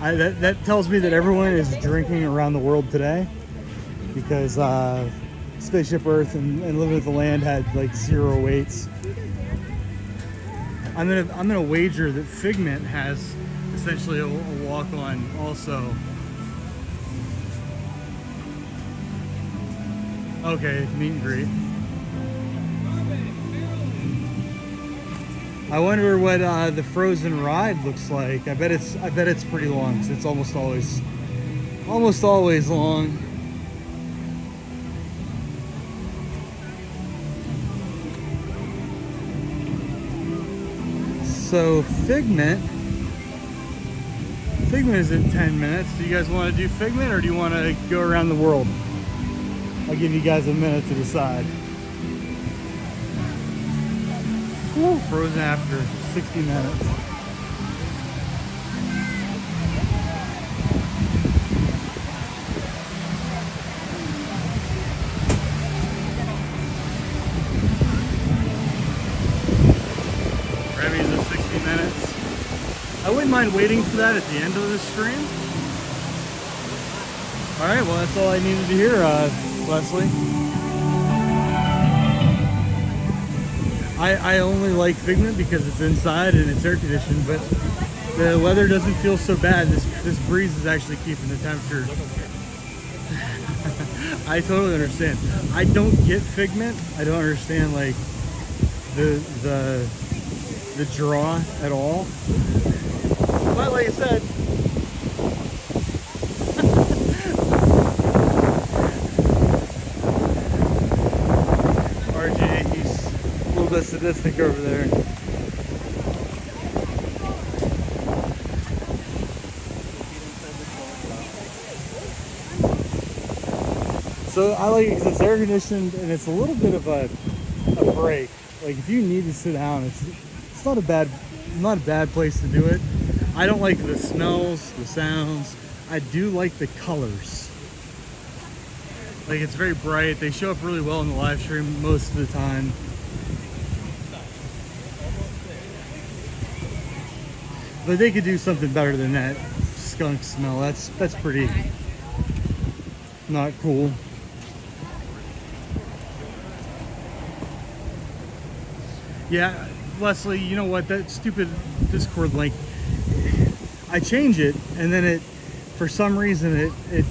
That tells me that everyone is drinking around the world today, because Spaceship Earth and Living with the Land had like 0 waits. I'm gonna wager that Figment has essentially a walk-on also. Okay, meet and greet. I wonder what the Frozen ride looks like. I bet it's pretty long, because it's almost always long. So Figment is in 10 minutes. Do you guys want to do Figment, or do you want to go around the world? I'll give you guys a minute to decide. Woo, Frozen after 60 minutes. Remy's at 60 minutes. I wouldn't mind waiting for that at the end of the stream. Alright, well that's all I needed to hear, Leslie. I only like Figment because it's inside and it's air conditioned, but the weather doesn't feel so bad. This breeze is actually keeping the temperature. I totally understand. I don't get Figment. I don't understand like the draw at all. But like I said, RJ, he's a little bit sadistic over there. So I like it because it's air conditioned and it's a little bit of a break. Like if you need to sit down, it's not a bad place to do it. I don't like the smells, the sounds. I do like the colors. Like it's very bright. They show up really well in the live stream most of the time. But they could do something better than that skunk smell. That's pretty not cool. Yeah, Leslie, you know what? That stupid Discord link, I change it and then it, for some reason, it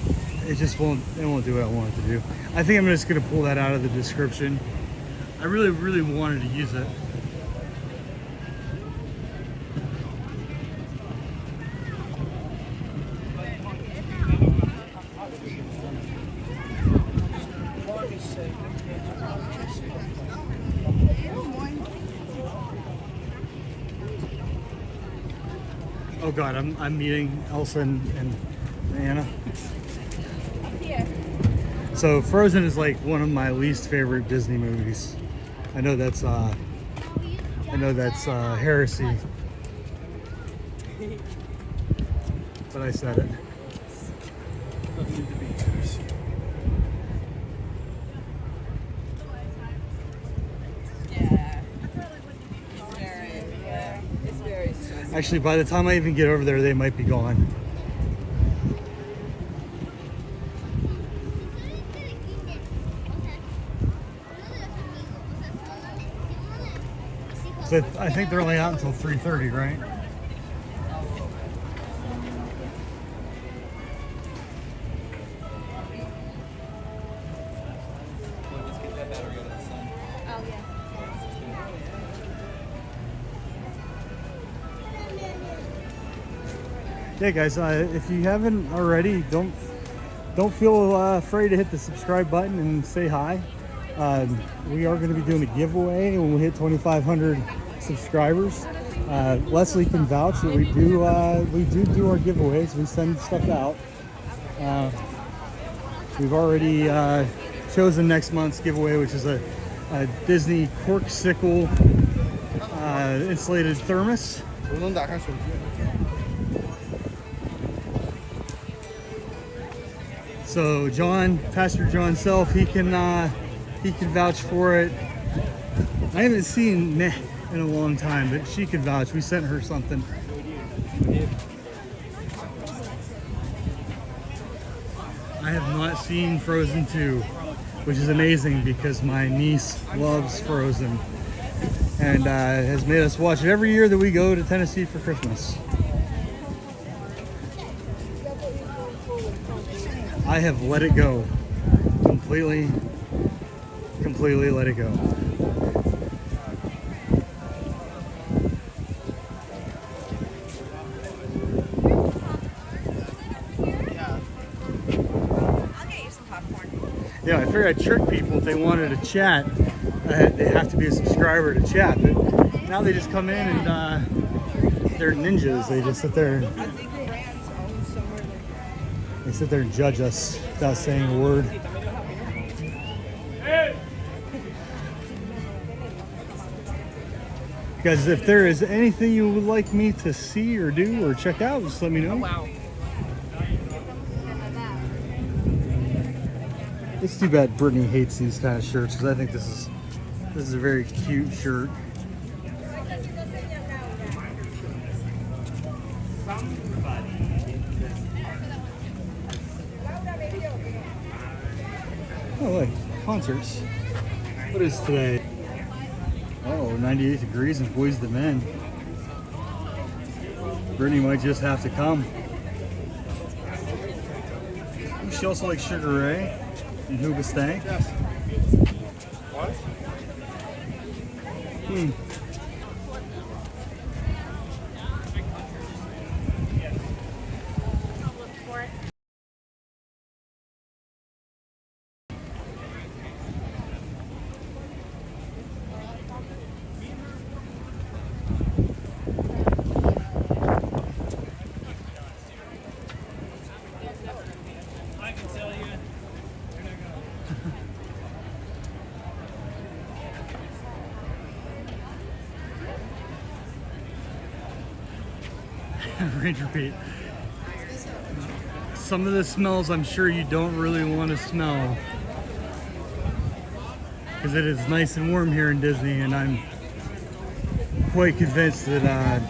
just won't do what I want it to do. I think I'm just gonna pull that out of the description. I really wanted to use it. Oh God, I'm meeting Elsa and Anna. So Frozen is like one of my least favorite Disney movies. I know that's heresy, but I said it. Actually, by the time I even get over there, they might be gone. So I think they're only out until 3:30, right? Yeah, guys, if you haven't already, don't feel afraid to hit the subscribe button and say hi. We are going to be doing a giveaway when we hit 2,500 subscribers. Leslie can vouch that we do our giveaways. We send stuff out. We've already chosen next month's giveaway, which is a Disney Corksicle insulated thermos. So John, Pastor John Self, he can vouch for it. I haven't seen Neh in a long time, but she can vouch. We sent her something. I have not seen Frozen 2, which is amazing because my niece loves Frozen and has made us watch it every year that we go to Tennessee for Christmas. I have let it go. Completely let it go. Yeah, I figured I'd trick people if they wanted to chat. They have to be a subscriber to chat, but now they just come in and they're ninjas. They just sit there. They sit there and judge us without saying a word. Guys, if there is anything you would like me to see or do or check out, just let me know. Wow. It's too bad Brittany hates these kind of shirts because I think this is a very cute shirt. Oh, wait, concerts. What is today? Oh, 98 degrees in Boys to Men. Brittany might just have to come. She also likes Sugar Ray and Hoobastank. Yes. What? Ranger Pete. Some of the smells I'm sure you don't really want to smell because it is nice and warm here in Disney, and I'm quite convinced that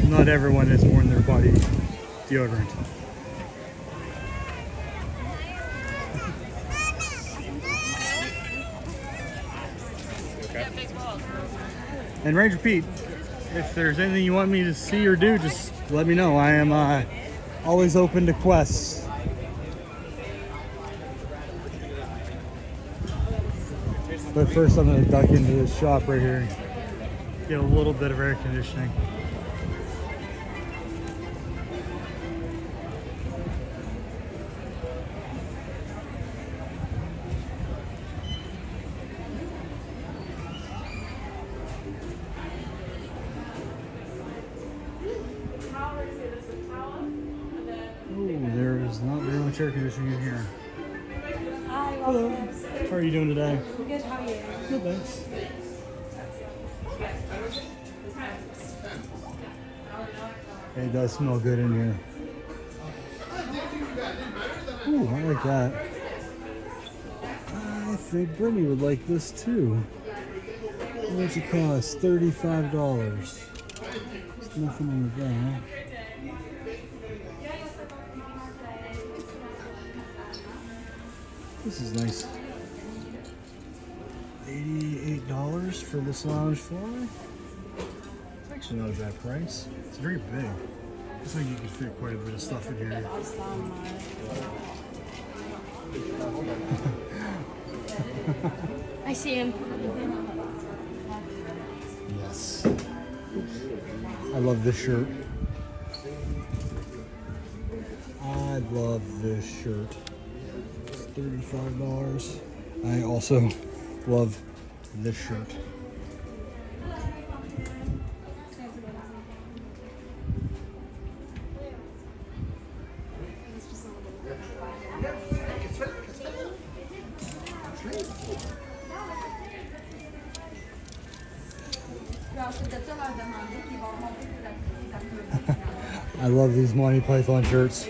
not everyone has worn their body deodorant. And Ranger Pete, if there's anything you want me to see or do, just let me know. I am always open to quests. But first I'm going to duck into this shop right here and get a little bit of air conditioning. Ooh, there much air conditioning in here. Hi, Hello. How are you doing today? Good, how are you? Good, thanks. It does smell good in here. Ooh, I like that. I think Brittany would like this too. What's it cost? $35. There's nothing on the back. This is nice. $88 for this lounge floor. It's actually not a bad price. It's very big. Looks like you can fit quite a bit of stuff in here. I see him. Yes. I love this shirt. I love this shirt. It's $35. I also love this shirt. I love these Monty Python shirts.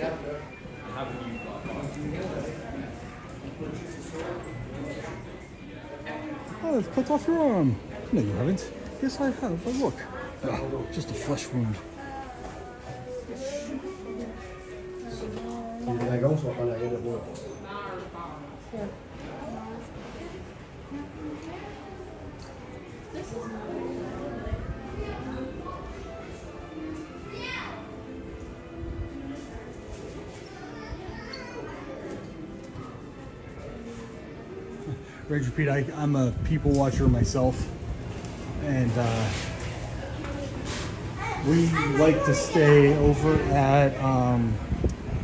Oh, I've cut off your arm. No, you haven't. Yes, I have. But look. Oh, just a flesh wound. Rage repeat, I'm a people watcher myself, and we like to stay over at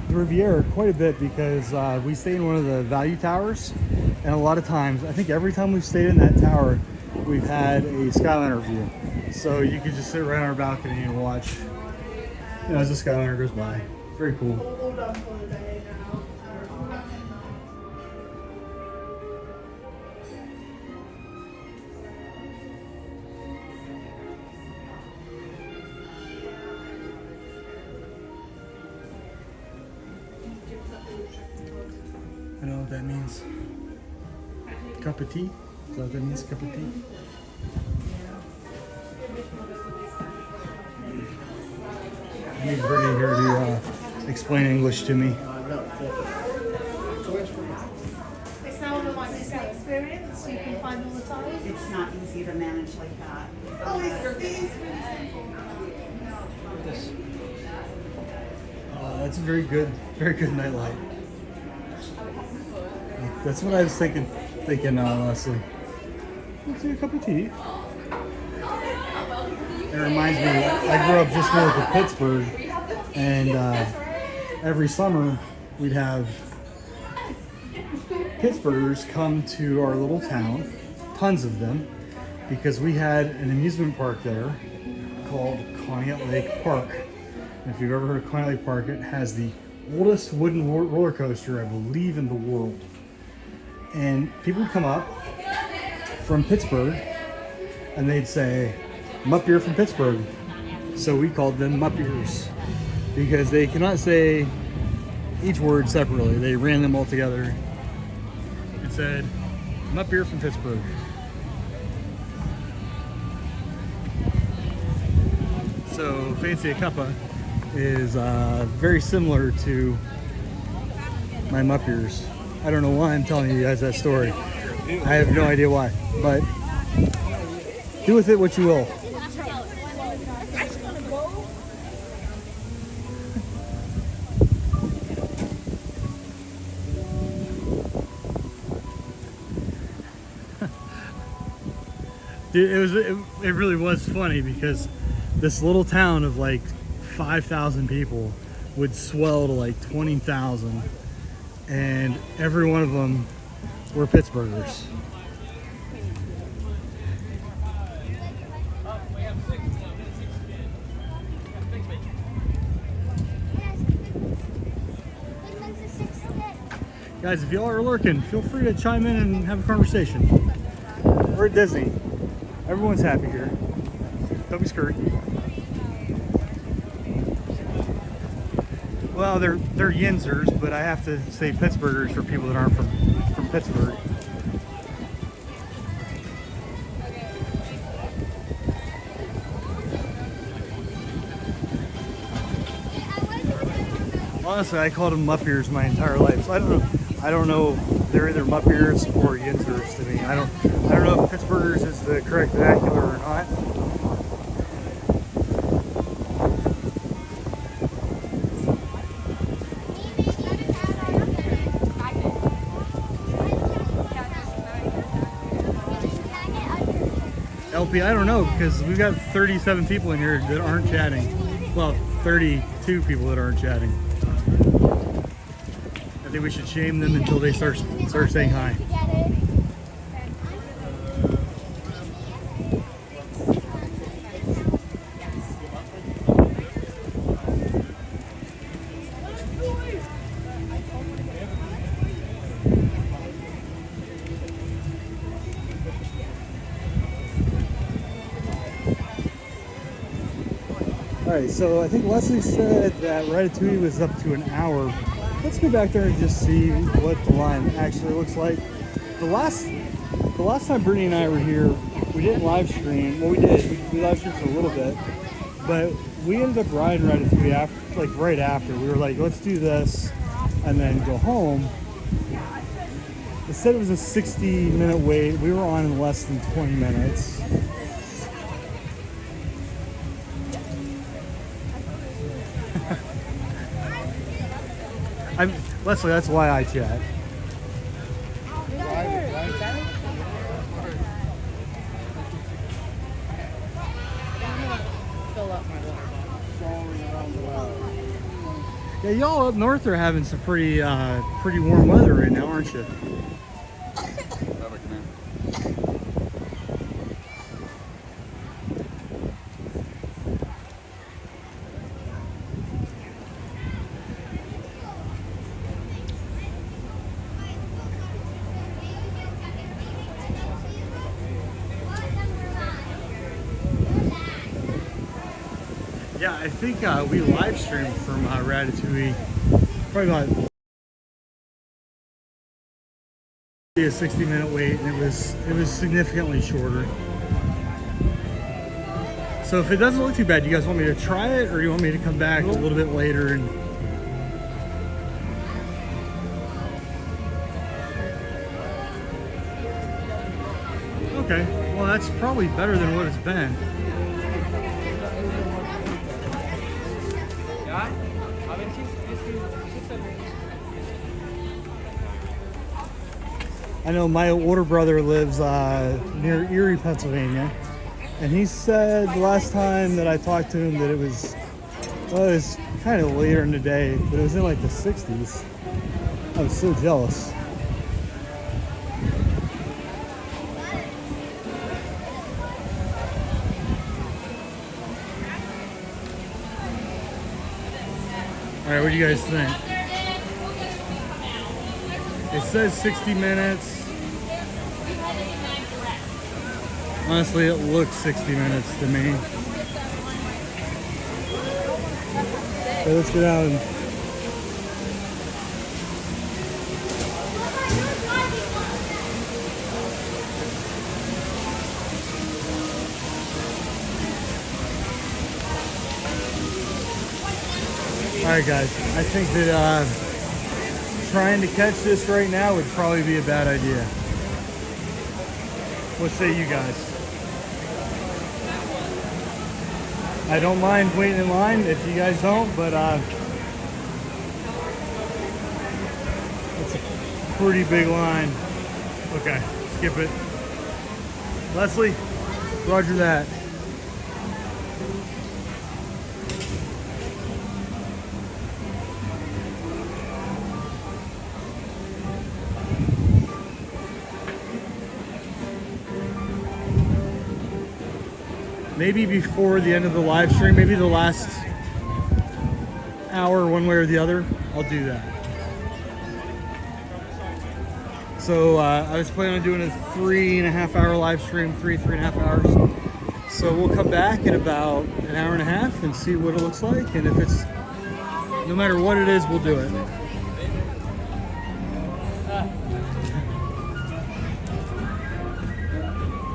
the Riviera quite a bit because we stay in one of the value towers, and a lot of times, I think every time we've stayed in that tower, we've had a Skyliner view. So you could just sit right on our balcony and watch, you know, as the Skyliner goes by. Very cool. I know what that means. Cup of tea? Is that what that means? Cup of tea? I need Brittany here to explain English to me. It's not one of my experience, you can find all the time. It's not easy to manage like that. Oh, it's That's a very good nightlight. That's what I was thinking, honestly. Let's do a cup of tea. It reminds me, I grew up just north of Pittsburgh, and every summer we'd have Pittsburghers come to our little town, tons of them, because we had an amusement park there called Conneaut Lake Park. And if you've ever heard of Conneaut Lake Park, it has the oldest wooden roller coaster, I believe, in the world. And people would come up from Pittsburgh and they'd say, "Mupp from Pittsburgh." So we called them Muppiers because they cannot say each word separately. They ran them all together and said, "Mupp from Pittsburgh." So Fancy a Cuppa is very similar to my Muppiers. I don't know why I'm telling you guys that story. I have no idea why, but do with it what you will. Dude, it really was funny because this little town of like 5,000 people would swell to like 20,000. And every one of them were Pittsburghers. Guys, if y'all are lurking, feel free to chime in and have a conversation. We're at Disney. Everyone's happy here. Don't be scurry. Well, they're Yinzers, but I have to say Pittsburghers for people that aren't from Pittsburgh. Honestly, I called them mupp ears my entire life, so I don't know. They're either mupp ears or Yinzers to me. I don't know if Pittsburghers is the correct vernacular or not. LP, I don't know, because we've got 37 people in here that aren't chatting. Well, 32 people that aren't chatting. I think we should shame them until they start saying hi. Alright, so I think Leslie said that Ratatouille was up to an hour. Let's go back there and just see what the line actually looks like. The last time Brittany and I were here, we didn't live stream. Well, we did. We live streamed for a little bit, but we ended up riding Ratatouille after, like right after. We were like, let's do this and then go home. It said it was a 60-minute wait. We were on in less than 20 minutes. Leslie, that's why I chat. Yeah, y'all up north are having some pretty warm weather right now, aren't you? Yeah, I think we live streamed from Ratatouille probably about a 60-minute wait, and it was significantly shorter. So if it doesn't look too bad, do you guys want me to try it, or do you want me to come back a little bit later and? Okay, well that's probably better than what it's been. I know my older brother lives near Erie, Pennsylvania, and he said the last time that I talked to him that it was kind of later in the day, but it was in like the 60s. I was so jealous. All right, what do you guys think? It says 60 minutes. Honestly, it looks 60 minutes to me. Okay, let's go down. Alright guys, I think that trying to catch this right now would probably be a bad idea. What say you guys? I don't mind waiting in line if you guys don't, but it's a pretty big line. Okay, skip it. Leslie, roger that. Maybe before the end of the live stream, maybe the last hour, one way or the other, I'll do that. So I was planning on doing a 3.5 hour live stream, 3.5 hours. So we'll come back in about an hour and a half and see what it looks like. And if it's, no matter what it is, we'll do it.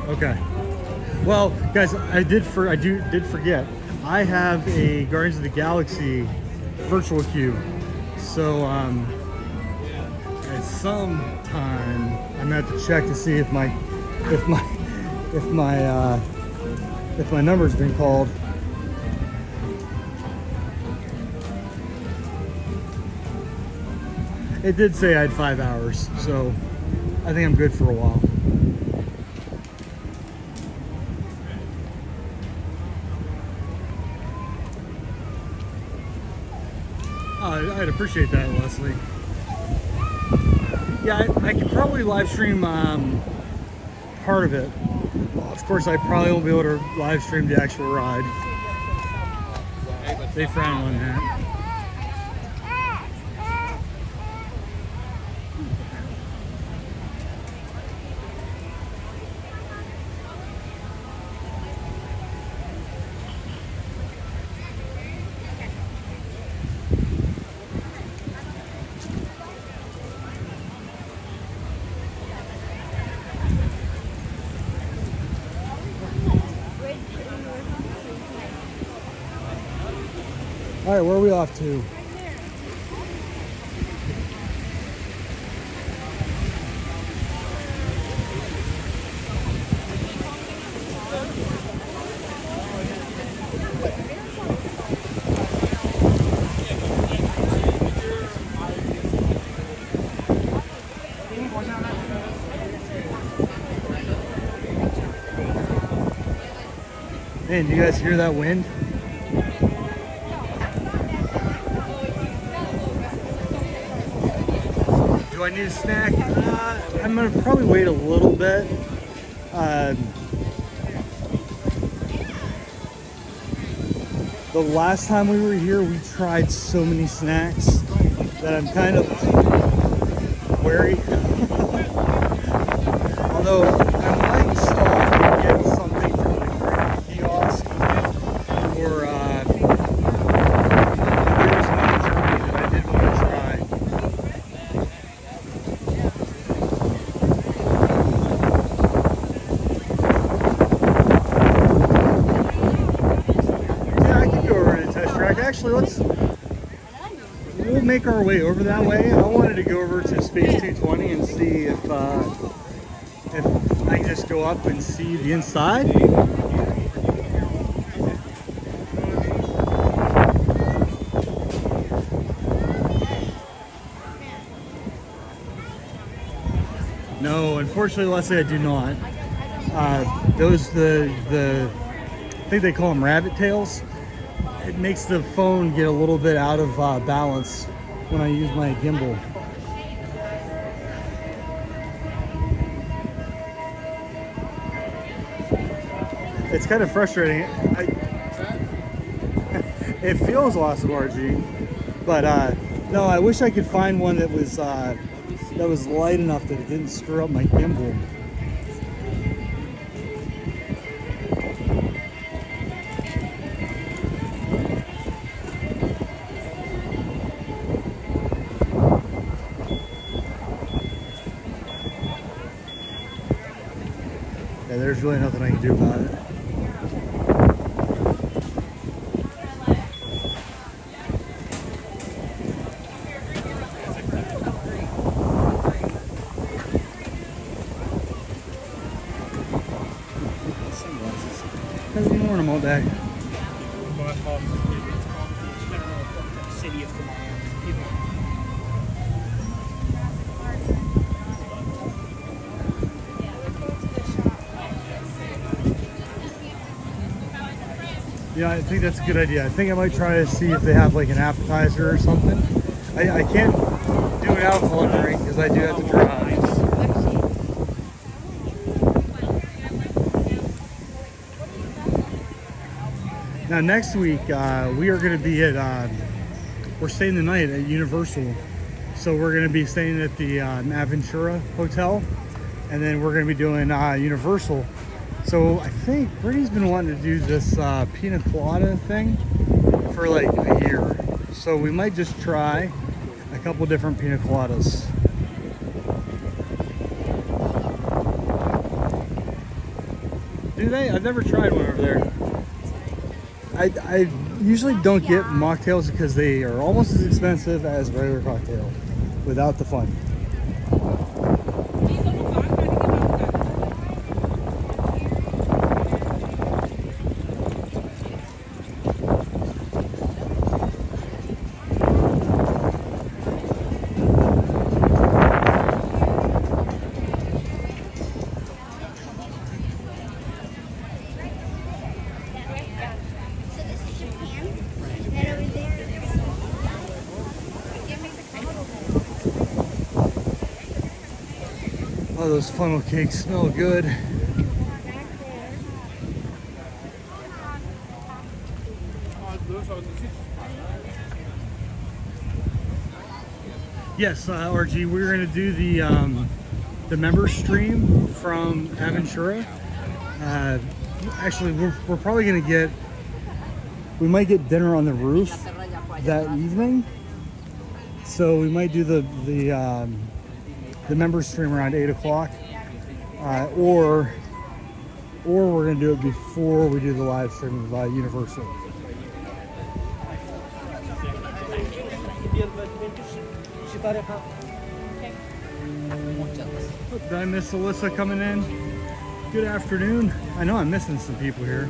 Okay. Well, guys, I did forget. I have a Guardians of the Galaxy virtual queue. So at some time I'm gonna have to check to see if my number's been called. It did say I had 5 hours, so I think I'm good for a while. I'd appreciate that, Leslie. Yeah, I could probably live stream part of it. Well, of course, I probably won't be able to live stream the actual ride. They frown on that. All right, where are we off to? Man, do you guys hear that wind? Do I need a snack? I'm gonna probably wait a little bit. The last time we were here, we tried so many snacks that I'm kind of wary. Although I might stop and get something from the kiosk, or there was one in Germany that I did want to try. Actually, we'll make our way over that way. I wanted to go over to Space 220 and see if I can just go up and see the inside. No, unfortunately, Leslie, I do not. Those I think they call them rabbit tails. It makes the phone get a little bit out of balance when I use my gimbal. It's kind of frustrating. It feels awesome, RG, but no, I wish I could find one that was light enough that it didn't screw up my gimbal. There's really nothing I can do about it. I've been wearing them all day. City of tomorrow. Yeah, I think that's a good idea. I think I might try to see if they have like an appetizer or something. I can't do an alcohol drink because I do have to drive. Now next week we are going to be at we're staying the night at Universal, So we're going to be staying at the Aventura Hotel, and then we're going to be doing Universal. So I think Brittany's been wanting to do this pina colada thing for like a year. So we might just try a couple different pina coladas. Do they? I've never tried one over there. I usually don't get mocktails because they are almost as expensive as a regular cocktail without the fun. Oh, those funnel cakes smell good. Yes, RG, we're going to do the member stream from Aventura. Actually, we're probably going to we might get dinner on the roof that evening. So we might do the member stream around 8 o'clock, or we're going to do it before we do the live stream of Universal. Did I miss Alyssa coming in? Good afternoon. I know I'm missing some people here.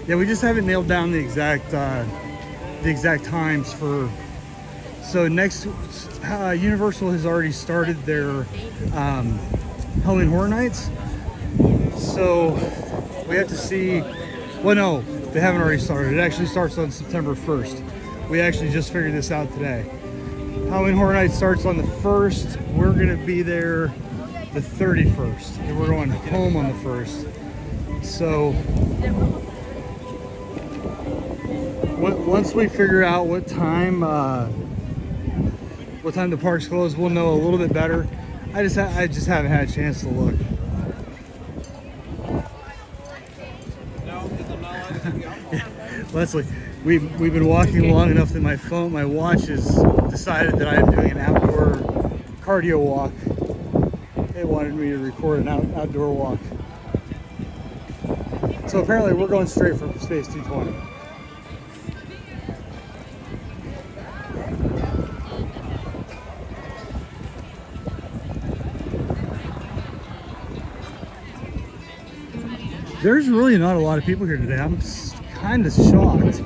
Yeah, we just haven't nailed down the exact times for. So next, Universal has already started their Halloween Horror Nights. So we have to see. Well, no, they haven't already started. It actually starts on September 1st. We actually just figured this out today. Halloween Horror Nights starts on the 1st. We're gonna be there the 31st, and we're going home on the 1st. So once we figure out what time the park's closed, we'll know a little bit better. I just haven't had a chance to look. Yeah, Leslie, we've been walking long enough that my watch has decided that I'm doing an outdoor cardio walk. It wanted me to record an outdoor walk. So apparently we're going straight for Space 220. There's really not a lot of people here today. I'm kind of shocked.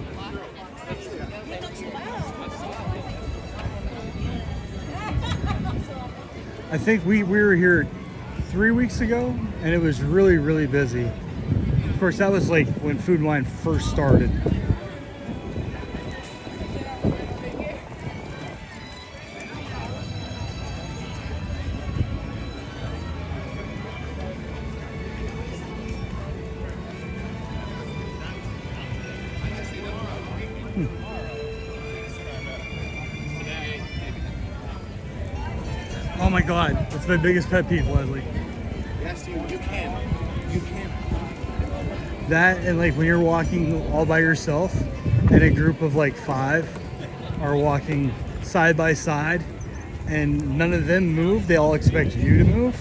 I think we were here 3 weeks ago, and it was really, really busy. Of course, that was like when Food and Wine first started. Oh my God, that's my biggest pet peeve, Leslie. Yes, you can. You can. That, and like when you're walking all by yourself and a group of like 5 are walking side by side and none of them move, they all expect you to move.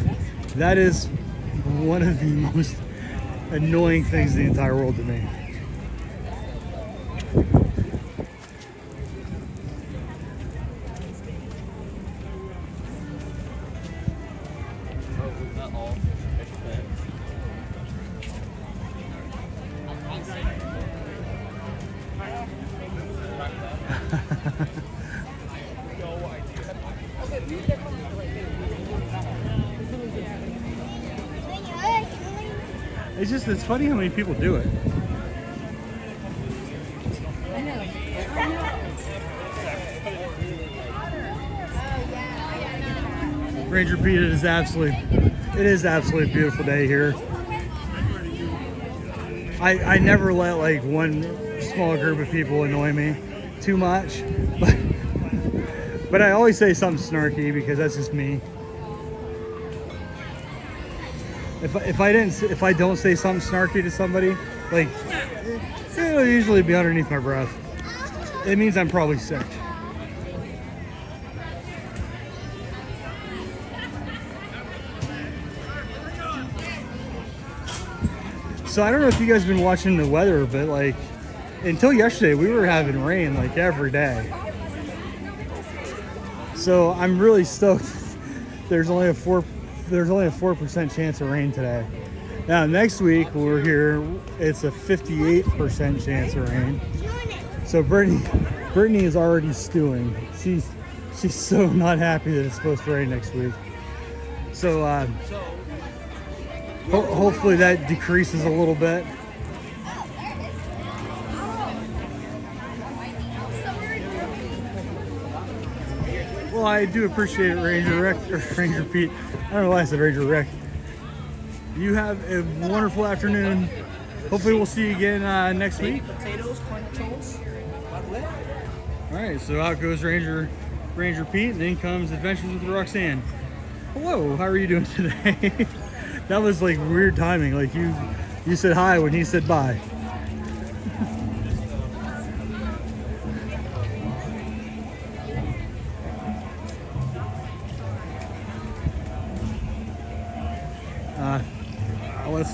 That is one of the most annoying things in the entire world to me. It's funny how many people do it. I know. Ranger Pete, it is absolutely a beautiful day here. I never let like one small group of people annoy me too much, But I always say something snarky because that's just me. If I don't say something snarky to somebody, like it'll usually be underneath my breath. It means I'm probably sick. So I don't know if you guys have been watching the weather, but like until yesterday we were having rain like every day. So I'm really stoked. There's only a 4% chance of rain today. Now next week we're here, it's a 58% chance of rain. So Brittany is already stewing. She's so not happy that it's supposed to rain next week. So hopefully that decreases a little bit. Well, I do appreciate it, Ranger Pete. I don't know why I said Ranger Rick. You have a wonderful afternoon. Hopefully we'll see you again next week. Potatoes, corn toast. All right, so out goes Ranger Pete, and then comes Adventures with Roxanne. Hello, how are you doing today? That was like weird timing. Like you said hi when he said bye.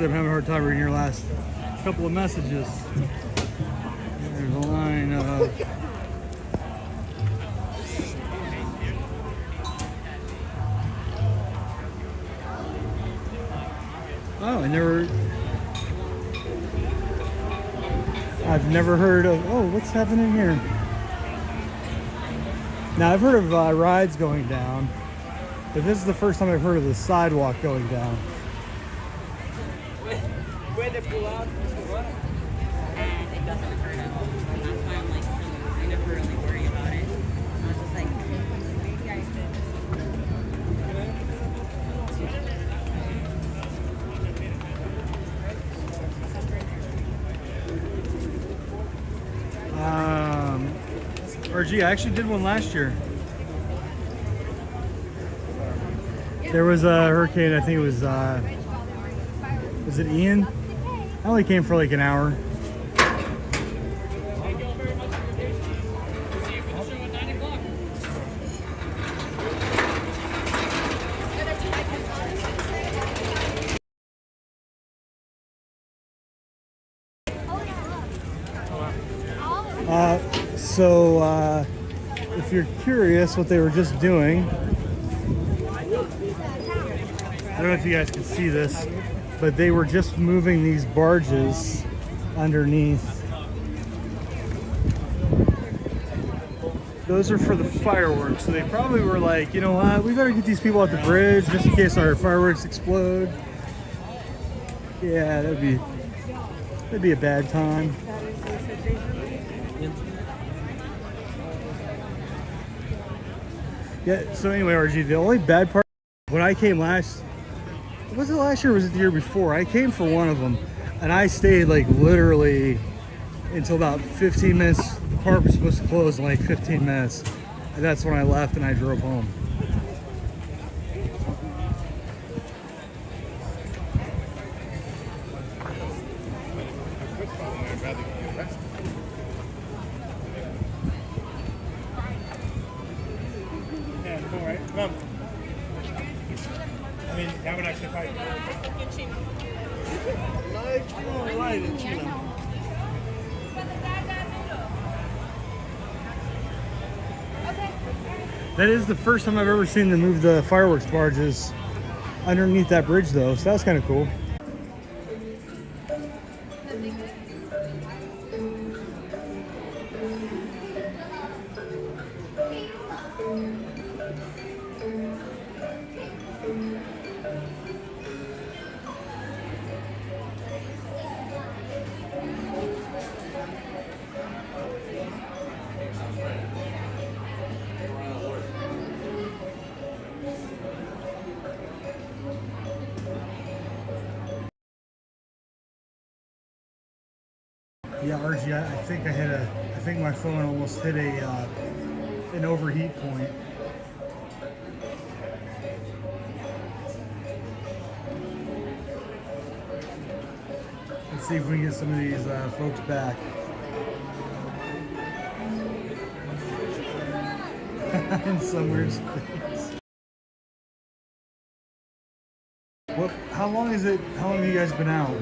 I'm having a hard time reading your last couple of messages. There's a line of oh, I've never heard of, oh, what's happening here? Now I've heard of rides going down, but this is the first time I've heard of the sidewalk going down. Where they pull out? It doesn't hurt at all. That's why I'm like, I never really worry about it. I was just like, what you guys RG, I actually did one last year. There was a hurricane, I think it was it Ian? I only came for like an hour. So if you're curious what they were just doing, I don't know if you guys can see this, but they were just moving these barges underneath. Those are for the fireworks. So they probably were like, you know what, we better get these people off the bridge just in case our fireworks explode. Yeah, that'd be a bad time. Yeah, so anyway, RG, the only bad part, when I came was it last year or was it the year before? I came for one of them, and I stayed like literally until about 15 minutes. The park was supposed to close in like 15 minutes, and that's when I left and I drove home. Come. I mean, that would actually probably That is the first time I've ever seen them move the fireworks barges underneath that bridge, though, so that's kind of cool. Yeah, RG, I think my phone almost hit an overheat point. see if we can get some of these folks back. In some weird space. What? How long is it? How long have you guys been out?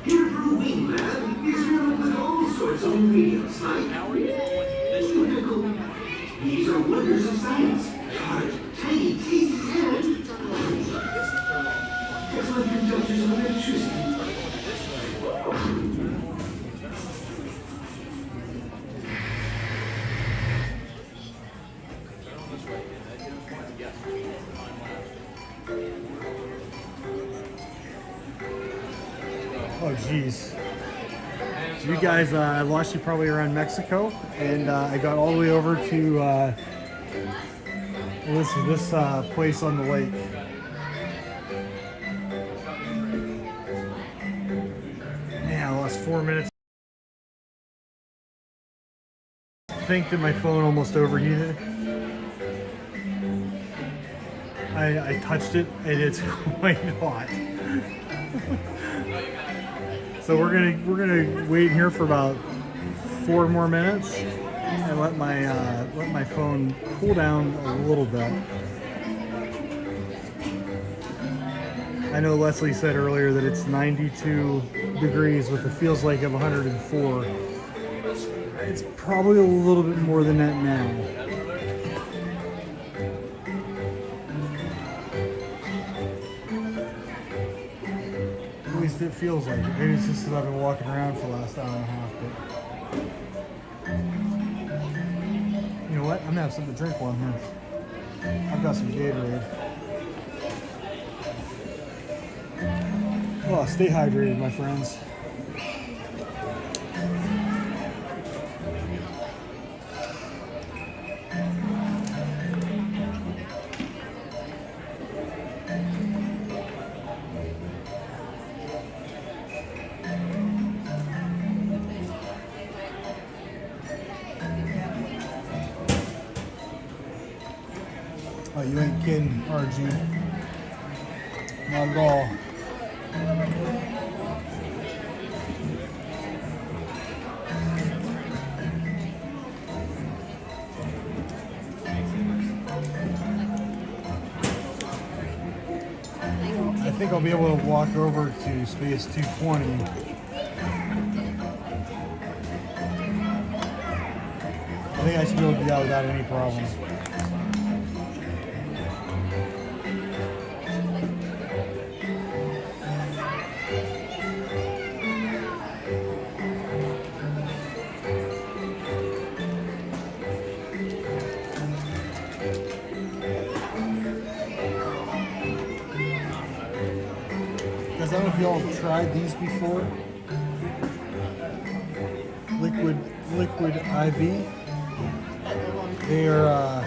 Here from Wingland is filled with all sorts of ingredients like these are wonders of science. Tart, tiny, tasty and just like conductors of electricity. Oh, geez. So you guys, I lost you probably around Mexico, and I got all the way over to this place on the lake. Man, I lost 4 minutes. I think that my phone almost overheated. I touched it, and it's quite hot. So we're gonna wait here for about 4 more minutes and let my phone cool down a little bit. I know Leslie said earlier that it's 92 degrees with a feels like of 104. It's probably a little bit more than that now. At least it feels like it. Maybe it's just that I've been walking around for the last hour and a half, but you know what? I'm gonna have something to drink while I'm here. I've got some Gatorade. Oh, stay hydrated, my friends. Oh, you ain't kidding, aren't you? Not at all. I think I'll be able to walk over to space 220. I think I should be able to do that without any problem. I don't know if y'all have tried these before. Liquid IV. They are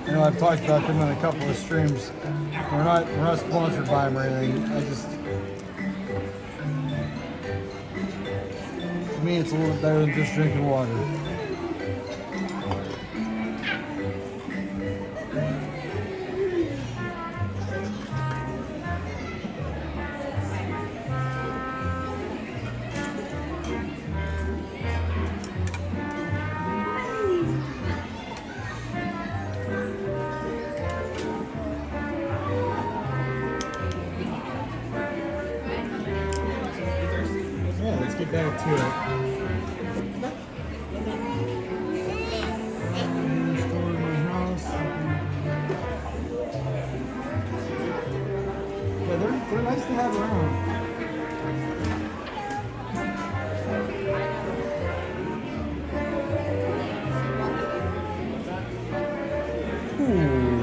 you know, I've talked about them on a couple of streams. We're not sponsored by them or anything. To me, it's a little bit better than just drinking water. Get back to it. Store in my house. Yeah, they're nice to have around. Ooh.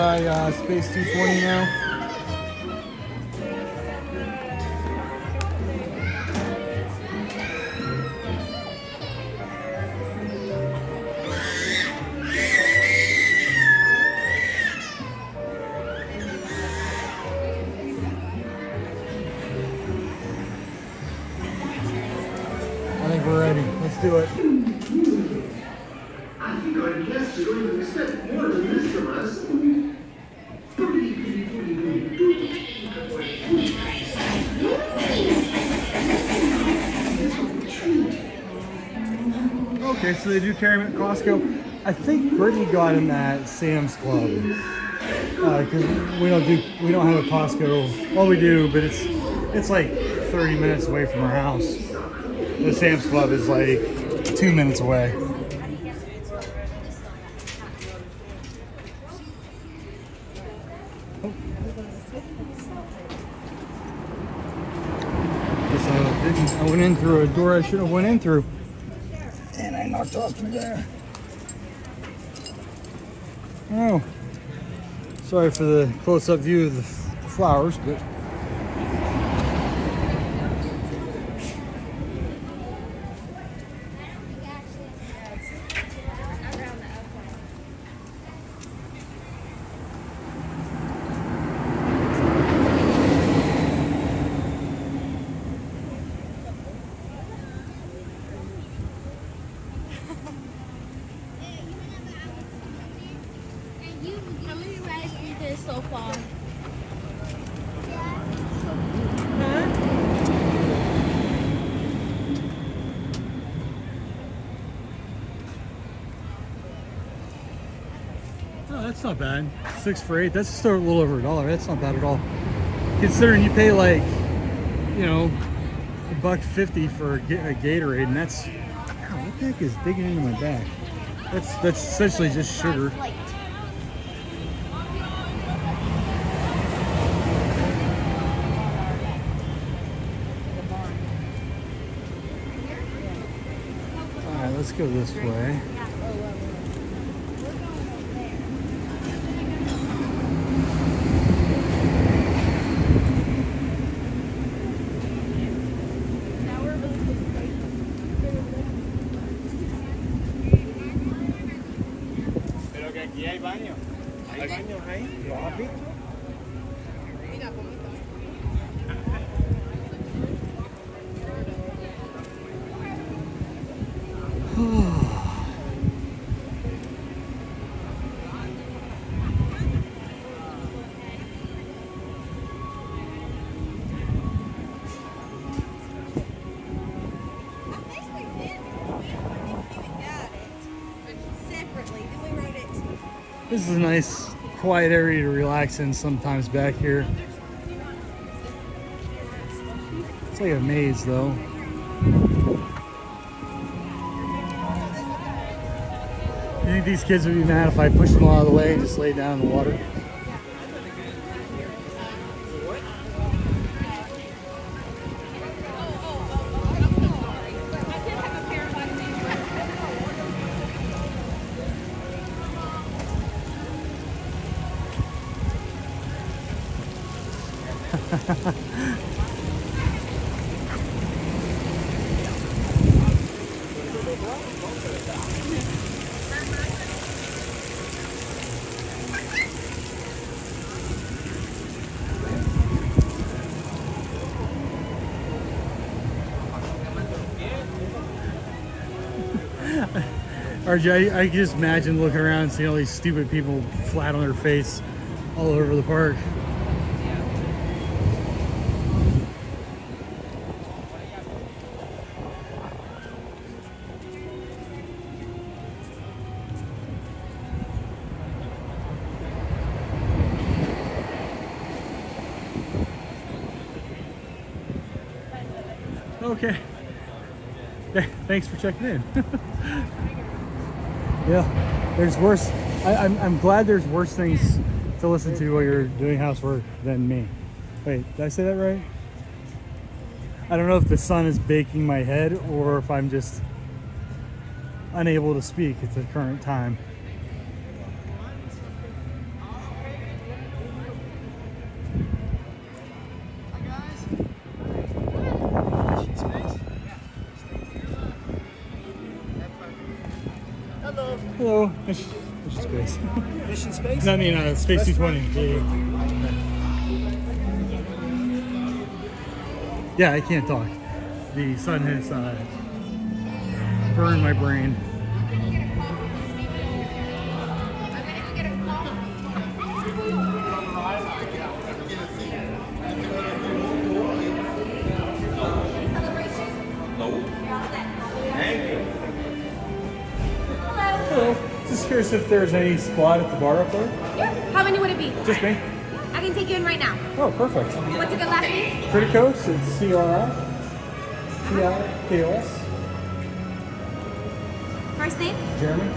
by Space 220 now. I think we're ready. Let's do it. I think our guests are going to expect more than this from us. Okay, so they do carry them at Costco. I think Brittany got him at Sam's Club because we don't have a Costco. Well, we do, but it's like 30 minutes away from our house. The Sam's Club is like 2 minutes away. I went in through a door I should have went in through. And I knocked off through there. Oh. Sorry for the close-up view of the flowers, but How many rides you did so far? oh, that's not bad. 6 for 8. That's still a little over $1. That's not bad at all. Considering you pay like, you know, $1.50 for a Gatorade, and that's, wow, what the heck is digging into my back? That's essentially just sugar. Alright, let's go this way. Pero que aquí hay baño. Hay baños ahí. ¿Los has visto? This is a nice, quiet area to relax in sometimes back here. It's like a maze, though. You think these kids would be mad if I pushed them all out of the way and just laid down in the water? RJ, I can just imagine looking around and seeing all these stupid people flat on their face all over the park. Okay. Thanks for checking in. Yeah, there's worse. I'm glad there's worse things to listen to while you're doing housework than me. Wait, did I say that right? I don't know if the sun is baking my head or if I'm just unable to speak at the current time. Hello, Mission Space. Mission Space? No, I mean Space 220. Yeah, I can't talk. The sun has burned my brain. Hello. Just curious if there's any spot at the bar up there? Yeah. How many would it be? Just me. I can take you in right now. Oh, perfect. What's a good last name? Criticos, it's C-R-I-T-I-K-O-S. First name? Jeremy.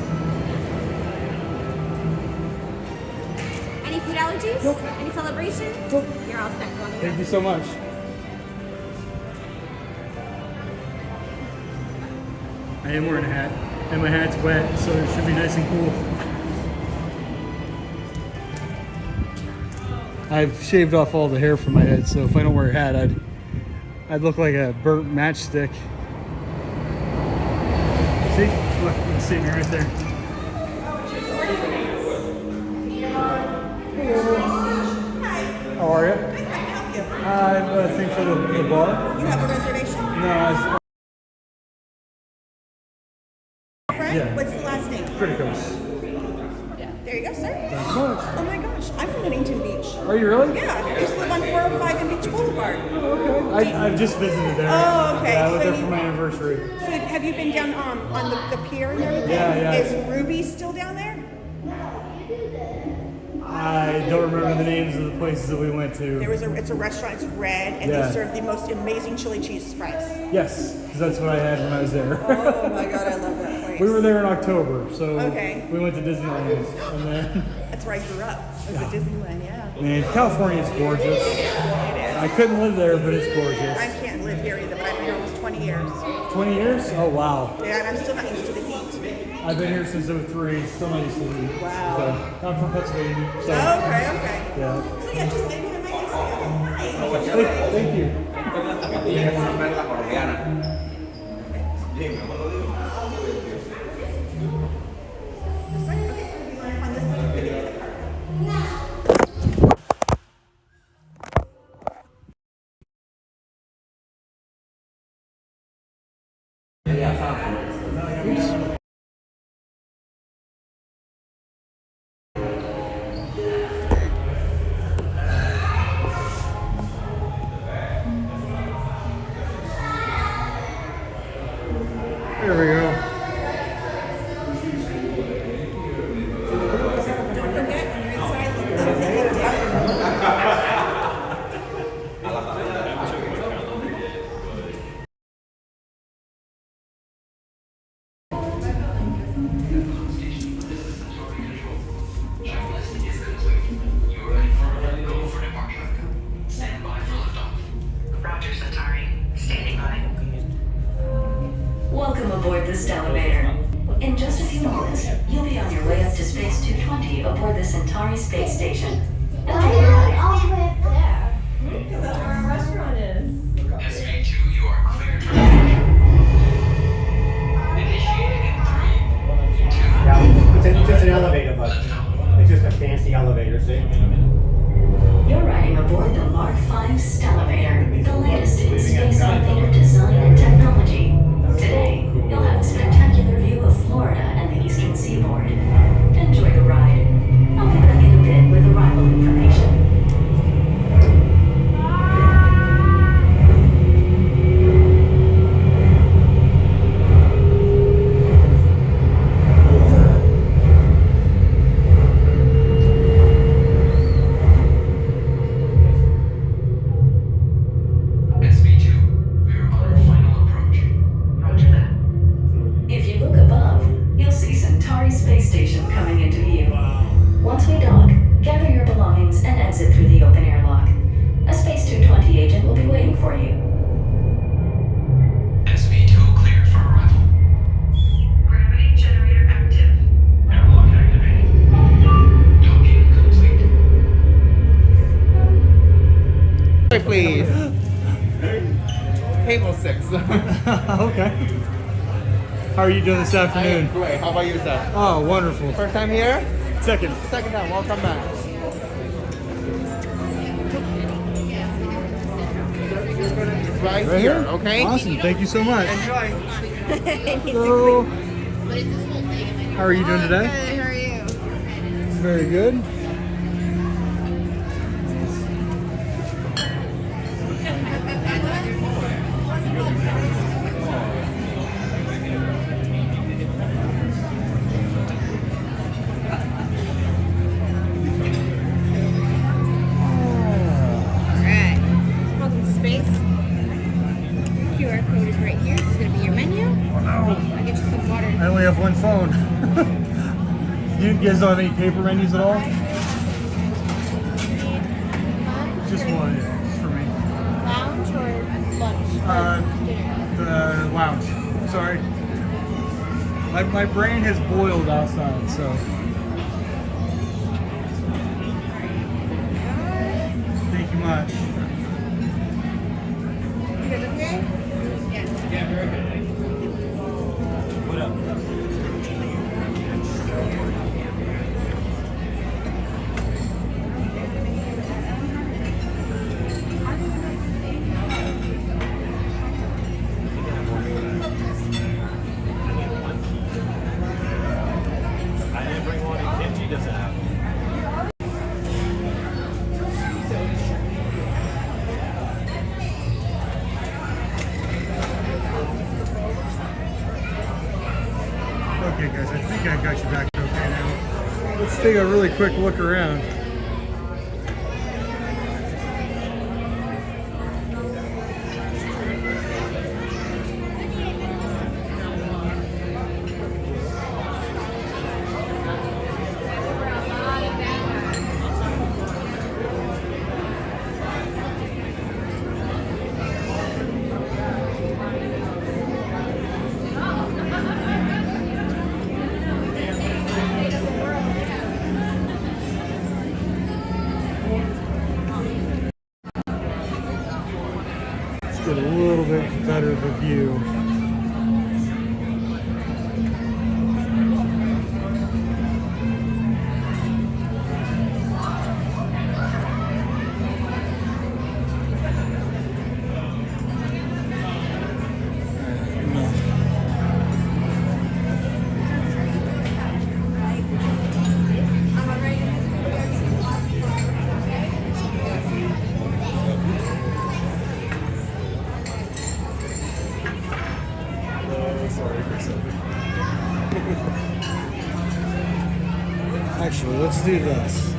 Any food allergies? Nope. Any celebrations? Nope. You're all set. Go on the Thank you so much. I am wearing a hat, and my hat's wet, so it should be nice and cool. I've shaved off all the hair from my head, so if I don't wear a hat, I'd look like a burnt matchstick. See? Look, you can see me right there. How are you? I have a thing for the bar. You have a reservation? No, Friend? What's the last name? Criticos. There you go, sir. Thanks so much. Oh my gosh, I'm from Huntington Beach. Are you really? Yeah, I used to live on 405 and Beach Boulevard. Oh, okay. I've just visited there. Oh, okay. Yeah, I went So there for my anniversary. So have you been down on the pier and everything? Yeah. Is Ruby still down there? I don't remember the names of the places that we went to. It's a restaurant, it's red, and Yeah. they serve the most amazing chili cheese fries. Yes, because that's what I had when I was there. Oh my god, I love that place. We were there in October, so Okay. we went to Disneyland, and then That's where I grew up. It was at Disneyland, yeah. man, California is gorgeous. It is. I couldn't live there, but it's gorgeous. I can't live here either, but I've been here almost 20 years. 20 years? Oh wow. Yeah, and I'm still not used to the heat. I've been here since '03. Still not used to it. Wow. So, I'm from Pennsylvania. So, Okay. Yeah. So yeah, just maybe I might just Thank you. There we go. Welcome aboard this elevator. In just a few moments, you'll be on your way up to Space 220 aboard the Centauri space station. All the way up there. Because that's where our restaurant is. SV2, you are cleared for initiating in 3, 2, It's just an elevator, but it's just a fancy elevator, see? You're riding aboard the Mark V Stellarator, the latest in space elevator design and technology. Today, you'll have a spectacular view of Florida and the eastern seaboard. Enjoy the ride. I'll be back in a bit with arrival information. SV2, we are on our final approach. Roger that. If you look above, you'll see Centauri space station coming into view. Once we dock, gather your belongings and exit through the open air lock. A Space 220 agent will be waiting for you. SV2 cleared for arrival. Gravity generator active. Airlock activated. Docking complete. Please. Table 6. Okay. How are you doing this afternoon? Great. How about yourself? Oh, wonderful. First time here? Second. Second time. Welcome back. Right Right here, here? okay? Awesome. Thank you so much. Enjoy. Hello. How are you doing today? Good, how are you? Very good. Alright. Welcome to space. QR code is right here. This is going to be your menu. Oh no. I'll get you some water. I only have one phone. You guys don't have any paper menus at all? Just one, just for me. Lounge or lunch? The lounge. Sorry. My brain has boiled outside, so. Thank you much. You guys okay? Yes. Yeah, very good. What up? I didn't bring one in kimchi, doesn't have. Okay, guys, I think I got you back okay now. Let's take a really quick look around. Get a little bit better of a view. Actually, let's do this.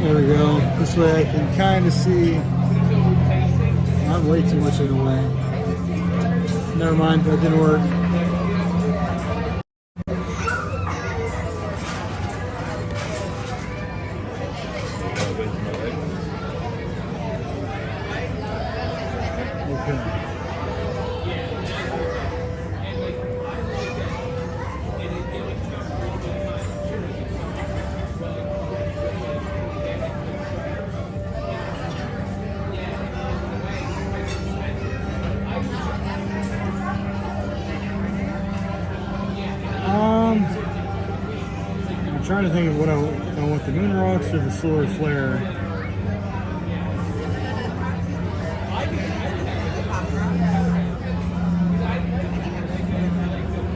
There we go. This way I can kind of see. I'm way too much in the way. Never mind, that didn't work. I'm trying to think of what if I want the moon rocks or the solar flare.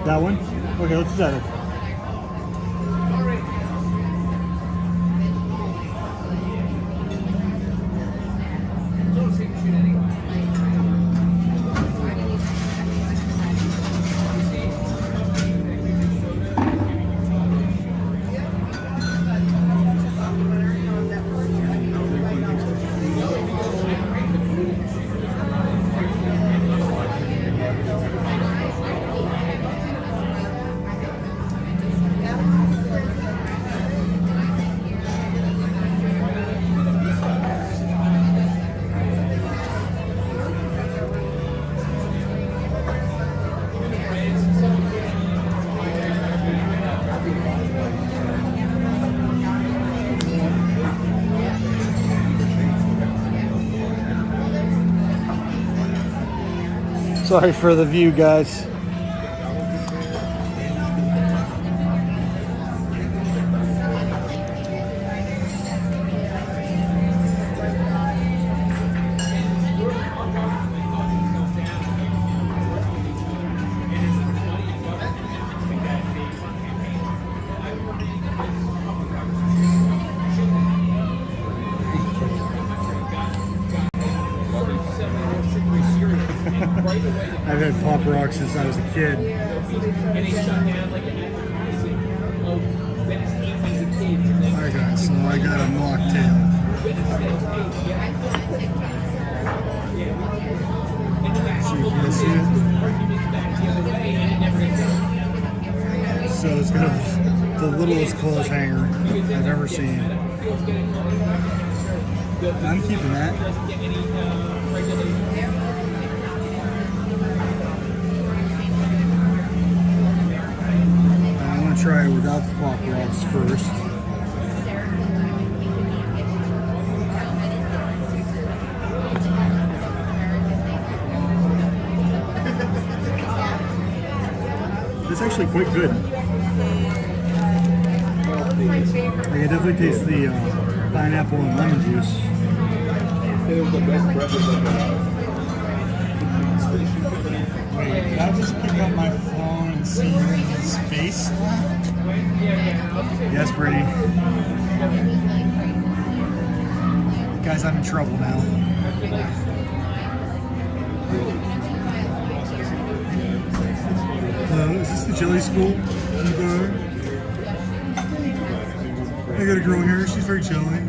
That one? Okay, let's do that. Sorry for the view, guys. I've had Pop Rocks since I was a kid. Alright guys, so I got a mocktail. See if you can see it. So it's got the littlest clothes hanger I've ever seen. I'm keeping that. Try it without the Pop Rocks first. It's actually quite good. I can definitely taste the pineapple and lemon juice. Wait, did I just pick up my phone and see you're in his face? Yes, Brittany. Guys, I'm in trouble now. Hello, is this the jelly school? I got a girl here, she's very jelly.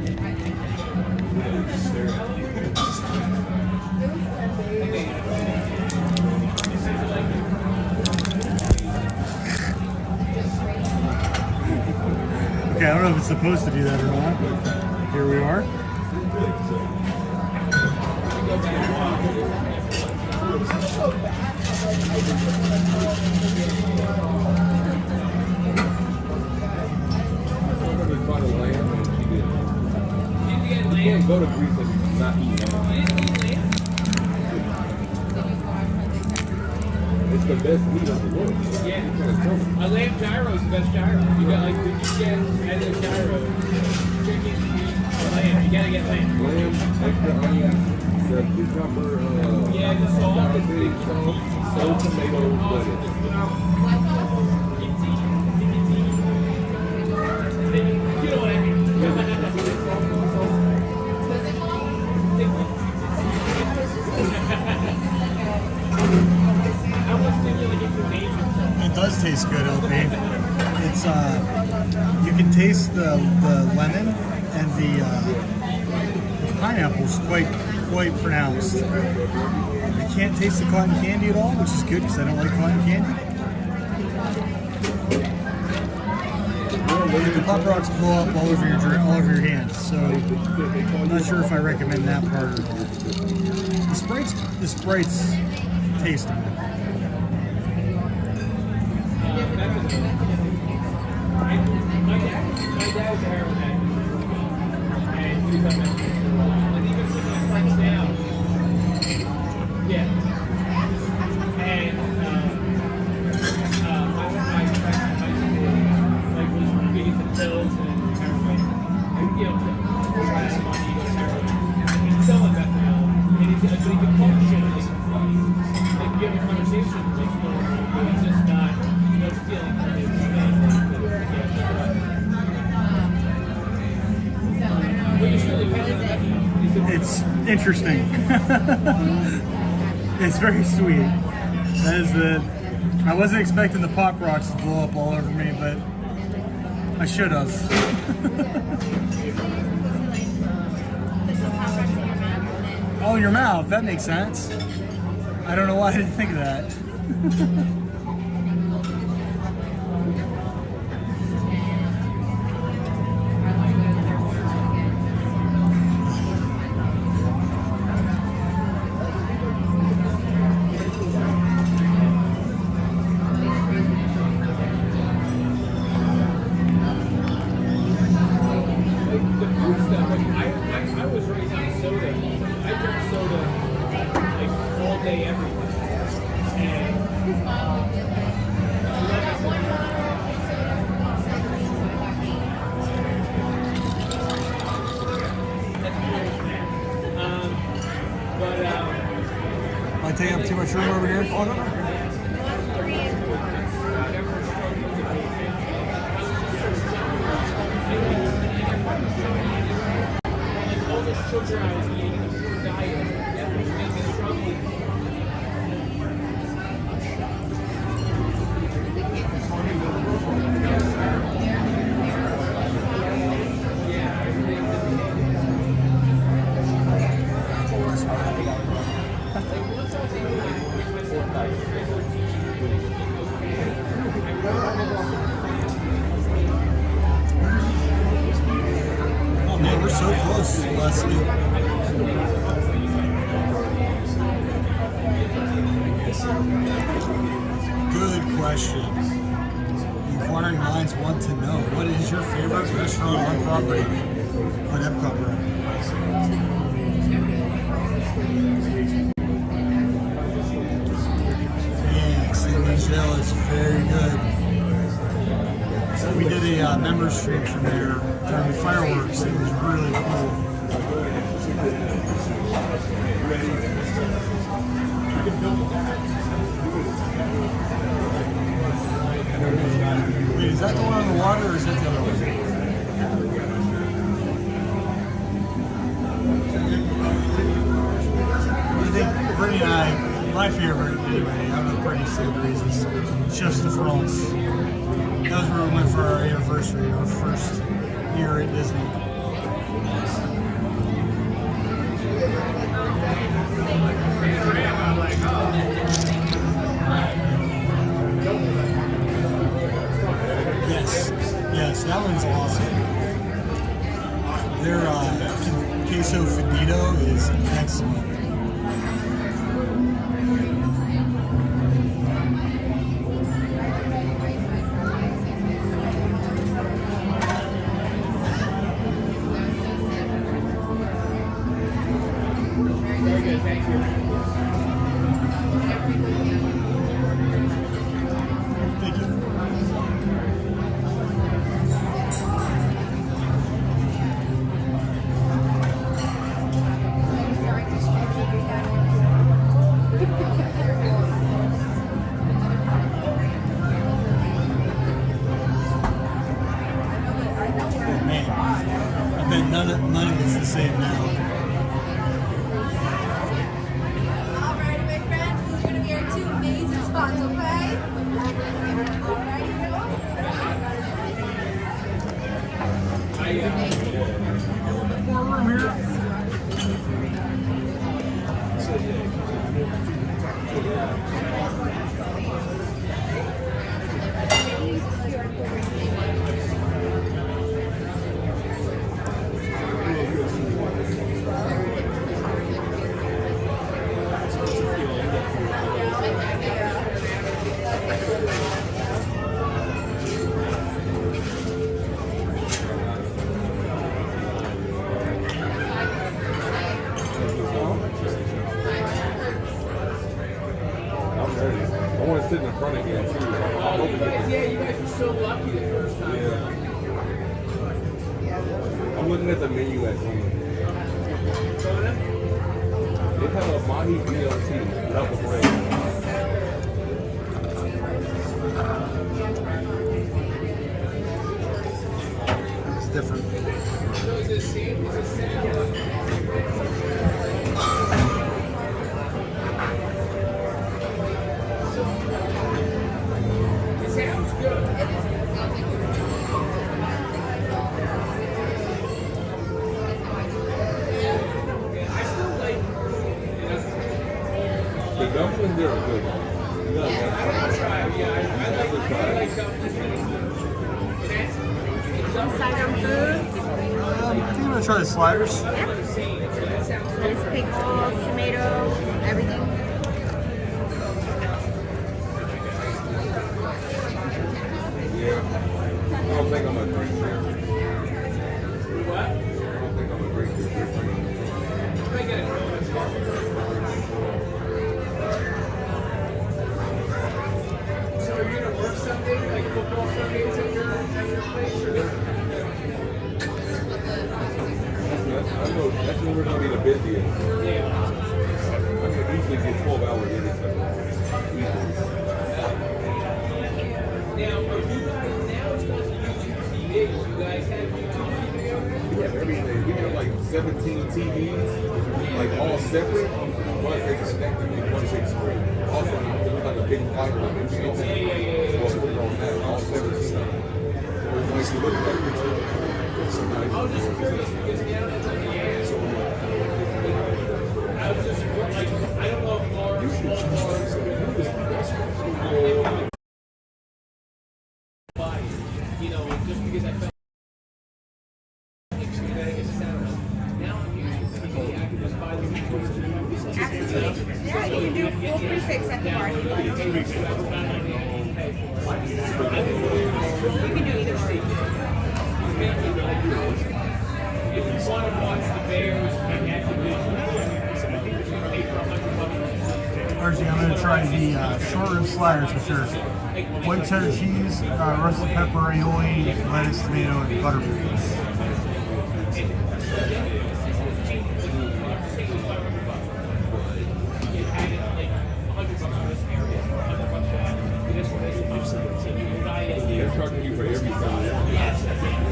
Okay, I don't know if it's supposed to do that or not, but here we are. You can't go to Greece and not eat lamb. It's the best meat of the world. Yeah, a lamb gyro is the best gyro. You got like, you get as a gyro, chicken, beef, lamb. You gotta get lamb. Lamb, extra onion, the cucumber, yeah, the salt, salt, tomato, butter. You know what I mean? It does taste good, LP. It's you can taste the lemon and the pineapple's quite pronounced. I can't taste the cotton candy at all, which is good because I don't like cotton candy. The Pop Rocks blow up all over your hands, so I'm not sure if I recommend that part. The Sprite's tasty. My dad's a heroin addict. And he's like, and even when my friends down. Yeah. And my friend in high school like was big into pills and heroin. And you know, try to money to heroin. And he's selling methadone. And he could function. Like you have a conversation with him, but he's just not stealing from his It's interesting. It's very sweet. That is I wasn't expecting the Pop Rocks to blow up all over me, but I should have. Oh, your mouth. That makes sense. I don't know why I didn't think of that. I was raised on soda. I drank soda like all day, every day. taking up too much room over here? Oh, no, no. All this sugar I was eating, the poor diet, that was making me struggling. Oh man, we're so close, Leslie. Good question. Inquiring minds want to know, what is your favorite restaurant on property? On EPCOT Road. Yeah, St. Michelle is very good. So we did a member stream from there during the fireworks. It was really cool. Wait, is that the one on the water or is that the other one? I think Brittany and I, my favorite anyway, out of the Brittany savories is Chef de France. That was where we went for our anniversary, our first year at Disney. Yes, that one's awesome. Their queso finito is excellent. Very good, thank you. Thank you. Oh man, I bet none of it's the same now. Alright, my friends, these are going to be our two amazing spots, okay? I'm ready. I want to sit in front again too. Yeah, you guys were so lucky the first time. Yeah. I'm looking at the menu at home. They have a Mahi BLT without the bread. It's different. So is it same? Is it salad? It sounds good. I still like. The dumplings there are good. I want to try it. Yeah, I like dumplings. Side food. I think I'm gonna try the sliders. There's pickles, tomato, everything. Yeah. I don't think I'm gonna drink there. What? I don't think I'm gonna drink this. Can I get it? So are you gonna work Sunday, like football Sundays at your place, or? I know that's when we're gonna be the busiest. Yeah. I could easily usually get 12 hours every time. Now, are you guys, now it's going to YouTube TV. You guys have YouTube TV? We have everything. We have like 17 TVs, like all separate. One big connected and one big screen. Also, there's like a big fiber on it. So we're on that, all 17. Like you look at that picture, it's so nice. I was just curious because now that's on the air. I was just like, I don't know if Laura you know, just because I felt Yeah, you can do a full prefix at the bar. You can do either or. if you want to watch the Bears and Activision, Archie, I'm going to try the short rib sliders for sure. White cheddar cheese, roasted pepper, aioli, lettuce, tomato, and butterbeans. They're charging you for every time.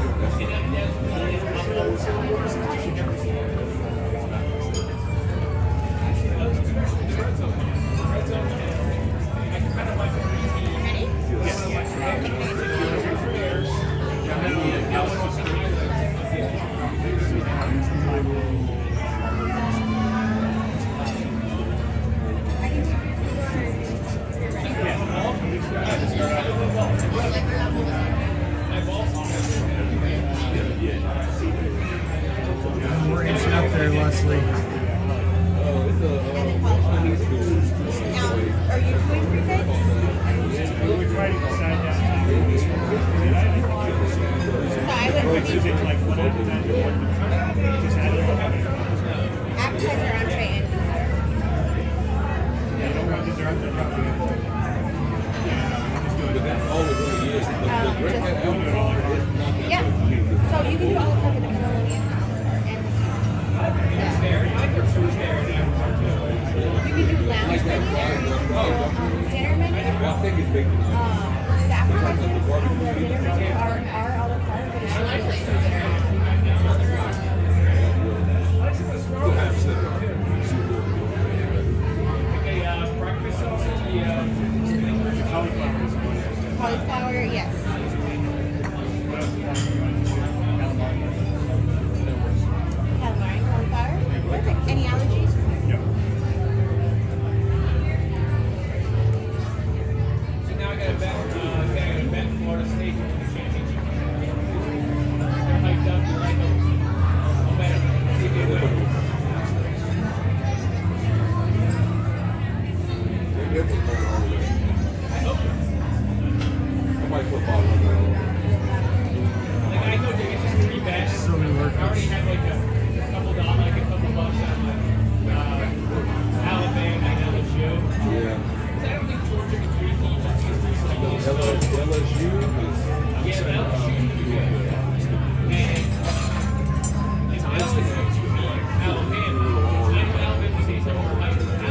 We're inching up there, Leslie. Now, are you doing prefix? So I would appetizer, entree, and yeah. So you can do all of the cannelloni and you can do lounge menu, dinner menu. I think it's big. The appetizers and the dinner menu are a la carte, but it's really just dinner. Cauliflower, yes. Calamari and cauliflower. Perfect. Any allergies? so now I got a bet, Florida State in the championship. They're hyped up, they're like, I'll bet it. See if they win. Like I know they get just 3 bets. So many I already workers. have like a couple dollars, like a couple bucks on Alabama and LSU. Yeah. I don't think Georgia can beat each of these teams. LSU is. Yeah, but LSU is pretty good. And it's honestly supposed to be Alabama. I know Alabama stays over Alabama.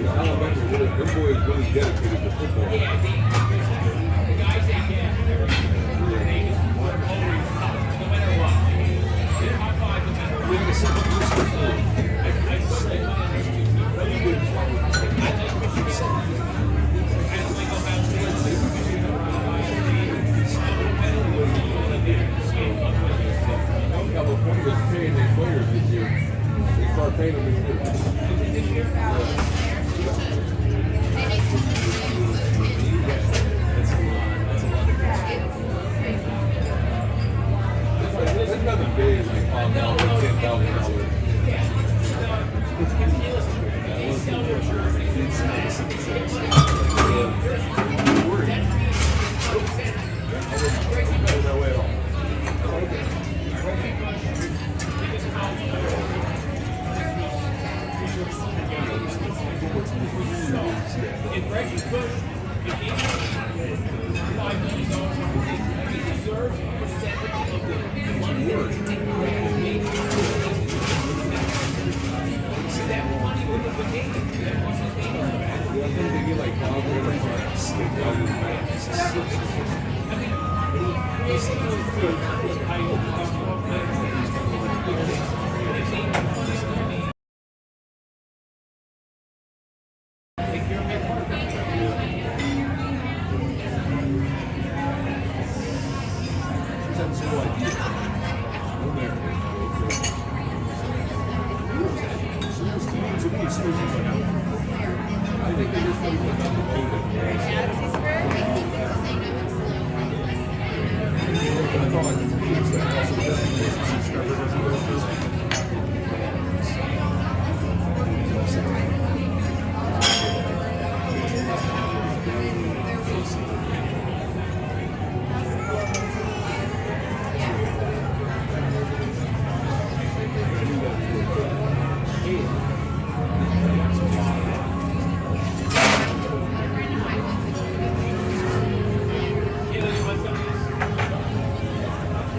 Alabama, them boys really dedicated to football. Yeah, the guys they get, they just work always tough, no matter what. They're high five no matter what. I certainly like those two teams. I like Michigan. I don't like Ohio State. California's paying their players this year. They start paying them this year. That's nothing big, like $5, $10,000. If Reggie Bush, if he $5 million, he deserves a percentage of the money that he's taking away from me.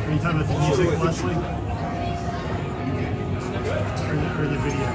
Are you talking about the music, Leslie? Or the video?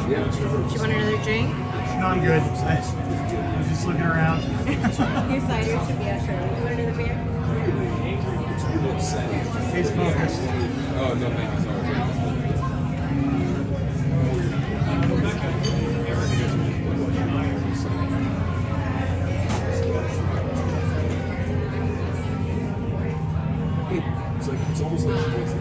Do you want another drink? No, I'm good. I'm just looking around. Your cider should be out shortly. You want another beer? He's focused. Oh, no, thank you. It's like, it's almost like she wants to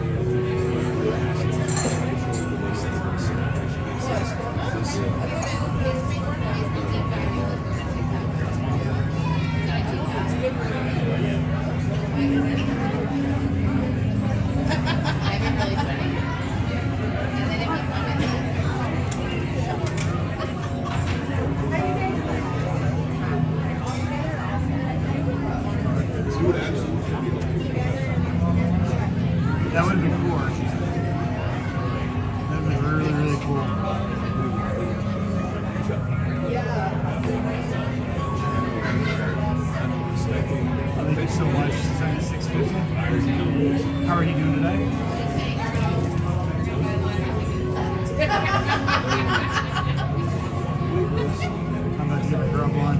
That would have been cool. That would have been really, really cool. Thank you so much. 76.50. How are you doing today? I'm about to get my grub on.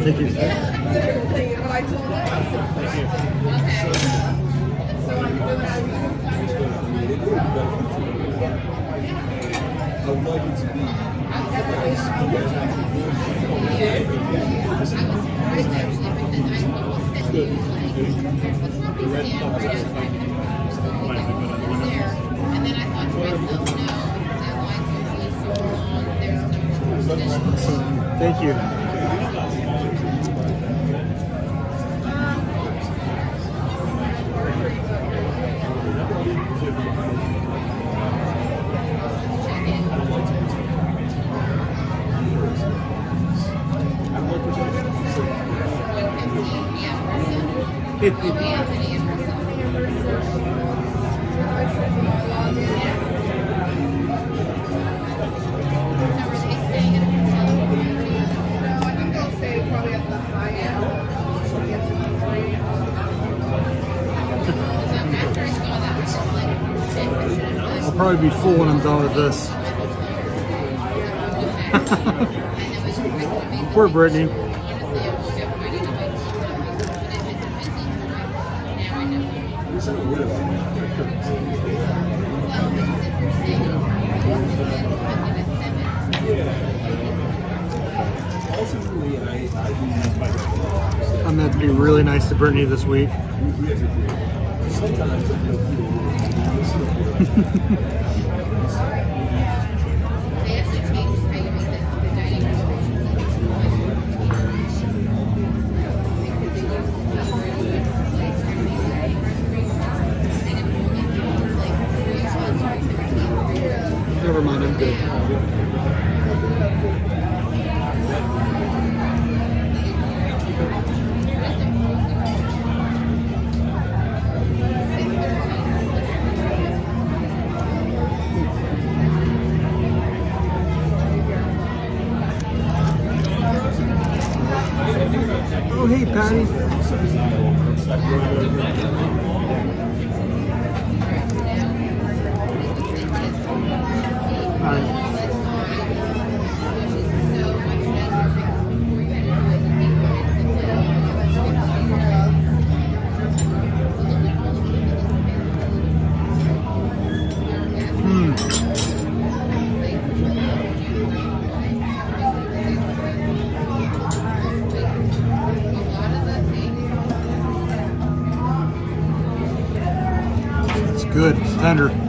Thank you. I would like it to be. Thank you. I'll probably be full when I'm done with this. Poor Brittany. I'm meant to be really nice to Brittany this week. Oh, hey, Patty. It's good. It's tender.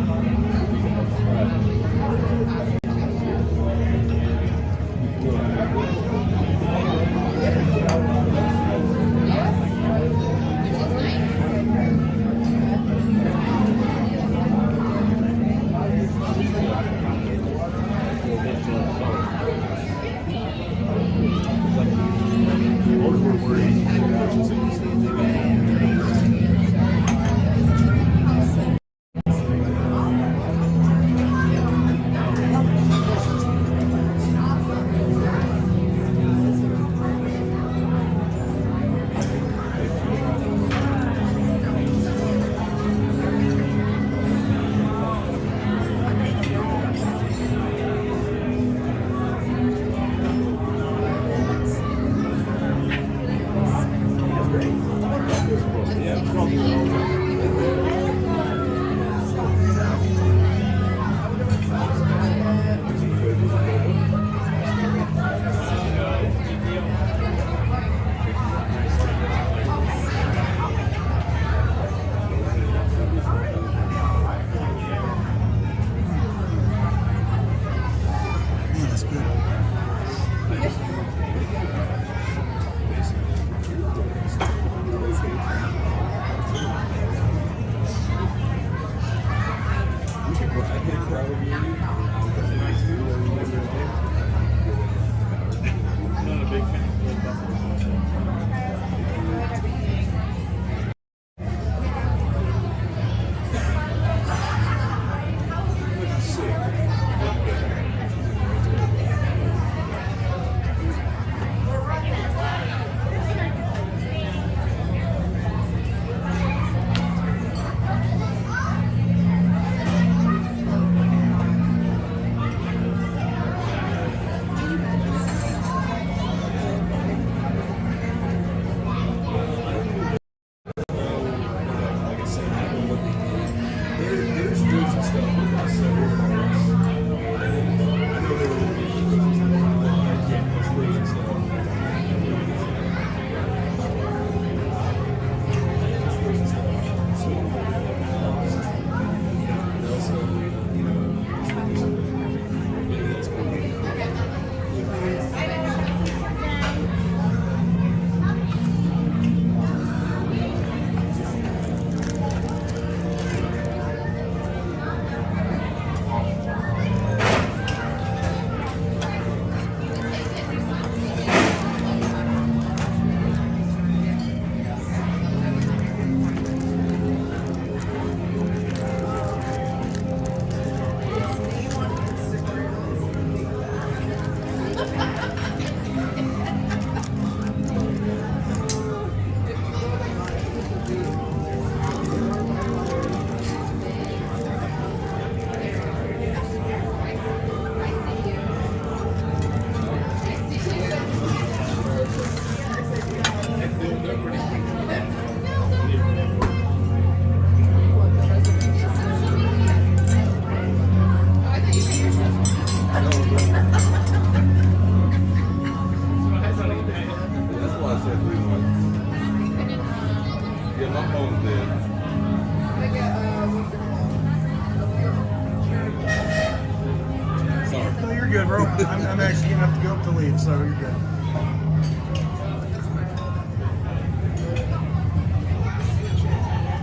good, bro. I'm actually gonna have to go up to leave, so you're good.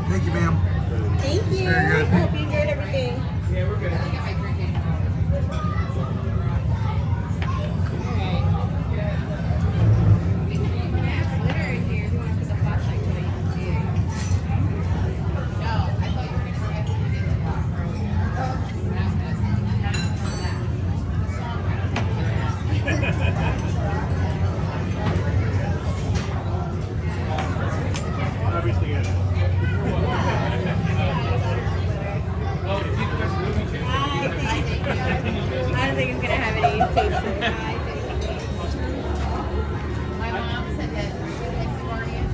Thank you, ma'am. Thank you. Very good. I hope you enjoyed everything. Yeah, we're good.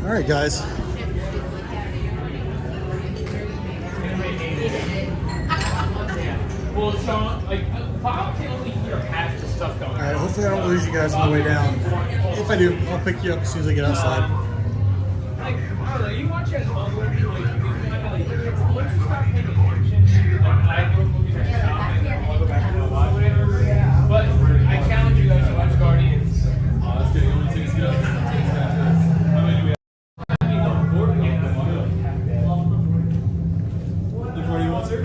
All right, guys. Well, Sean, like, Bob can only hear half the stuff going on. All right, hopefully I don't lose you guys on the way down. If I do, I'll pick you up as soon as I get outside. Like, I don't know, you watch it at home, like, once you start paying attention, like, I go movies and stop and I'll go back and I'll watch it. But I challenge you guys to watch Guardians. Let's get it. How many do we have?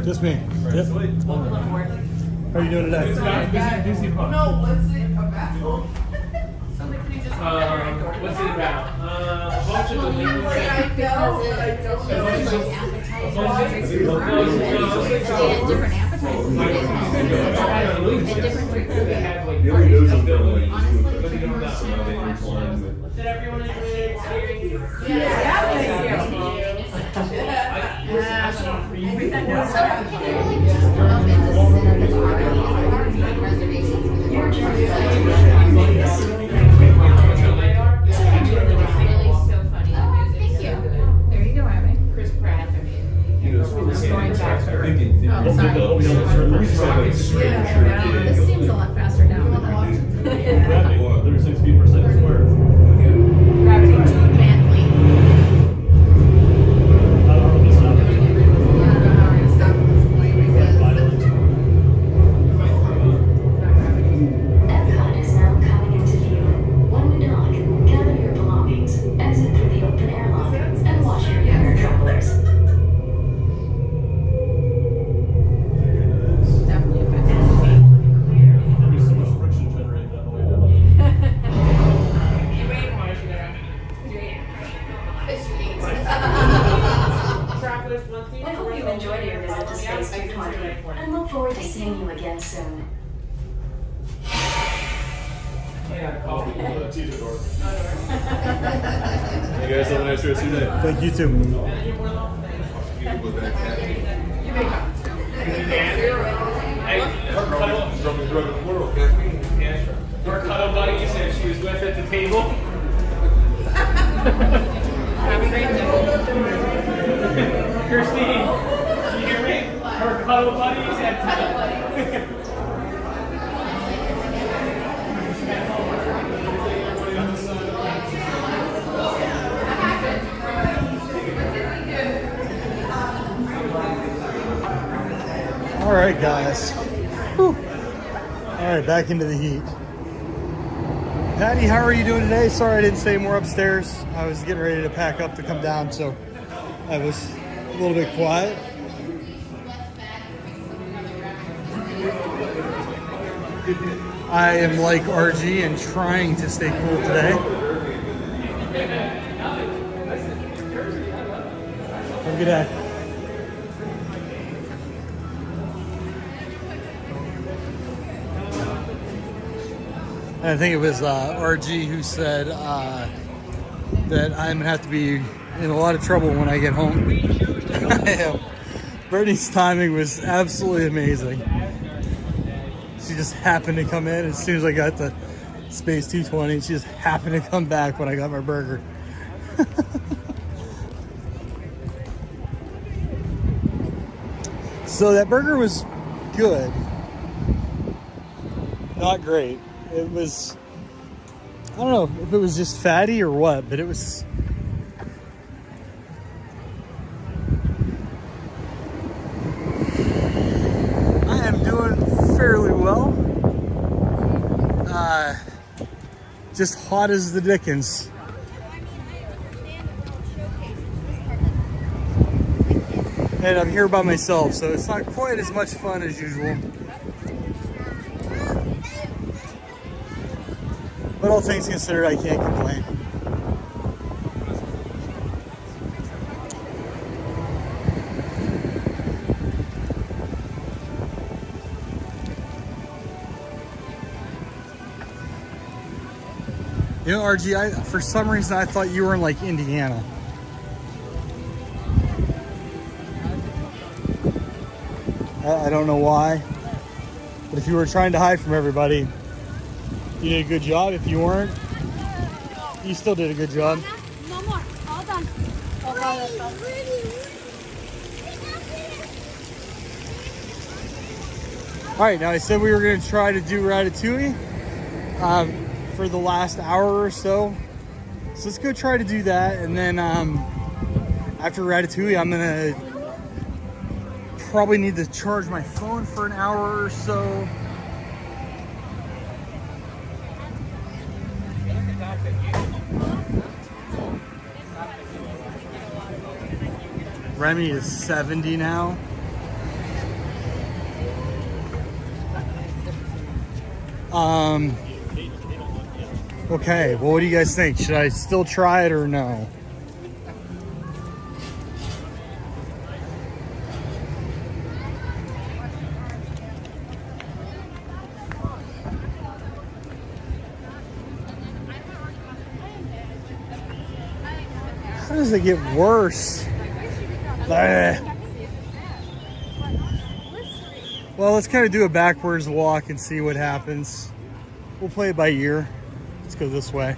Just me. Yep. How are you doing today? Busy. No, what's it about? What's it about? A bunch of the leaders. Different appetizers. Did everyone enjoy the experience? There you go, Abby. Chris Pratt, I mean, going back. Oh, sorry. This seems a lot faster now than I thought. 36 feet per second square. Gravity too manly. EPCOT is now coming into view. When we dock, gather your belongings, exit through the open airlock, and wash your younger travelers. Definitely a fantastic. There'll be so much friction generated on the way down. You ate more, you better. Travelers, one thing. We hope you enjoyed your visit to Space 220 and look forward to seeing you again soon. You guys have a nice rest of your day. Thank you too. Your cuddle buddy, you said she was with at the table. Have a great day. Christine, can you hear me? Her cuddle buddy is at All right, guys. Whew. All right, back into the heat. Patty, how are you doing today? Sorry I didn't say more upstairs. I was getting ready to pack up to come down, so I was a little bit quiet. I am like RG and trying to stay cool today. Have a good day. And I think it was RG who said that I'm gonna have to be in a lot of trouble when I get home. I am. Brittany's timing was absolutely amazing. She just happened to come in as soon as I got the Space 220. She just happened to come back when I got my burger. So that burger was good. Not great. It was, I don't know if it was just fatty or what, but it was. I am doing fairly well. Just hot as the dickens. And I'm here by myself, so it's not quite as much fun as usual. But all things considered, I can't complain. You know, RG, for some reason I thought you were in like Indiana. I don't know why, but if you were trying to hide from everybody, you did a good job. If you weren't, you still did a good job. No more. All come. All right, now I said we were going to try to do Ratatouille for the last hour or so. So let's go try to do that. And then after Ratatouille, I'm going to probably need to charge my phone for an hour or so. Remy is 70 now. Okay, well, what do you guys think? Should I still try it or no? How does it get worse? Well, let's kind of do a backwards walk and see what happens. We'll play it by ear. Let's go this way.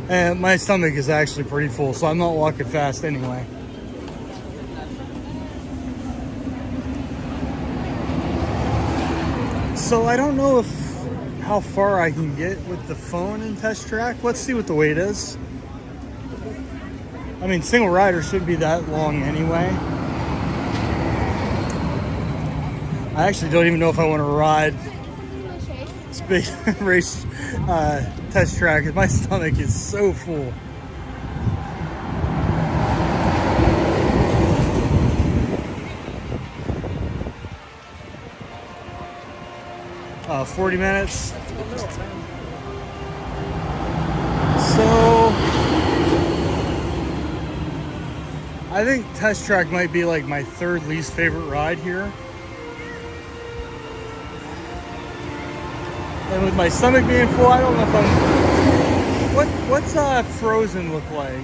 And my stomach is actually pretty full, so I'm not walking fast anyway. So I don't know how far I can get with the phone in Test Track. Let's see what the wait is. I mean, single rider shouldn't be that long anyway. I actually don't even know if I want to ride this big race Test Track because my stomach is so full. 40 minutes. So I think Test Track might be like my third least favorite ride here. And with my stomach being full, I don't know if I'm... What's Frozen look like?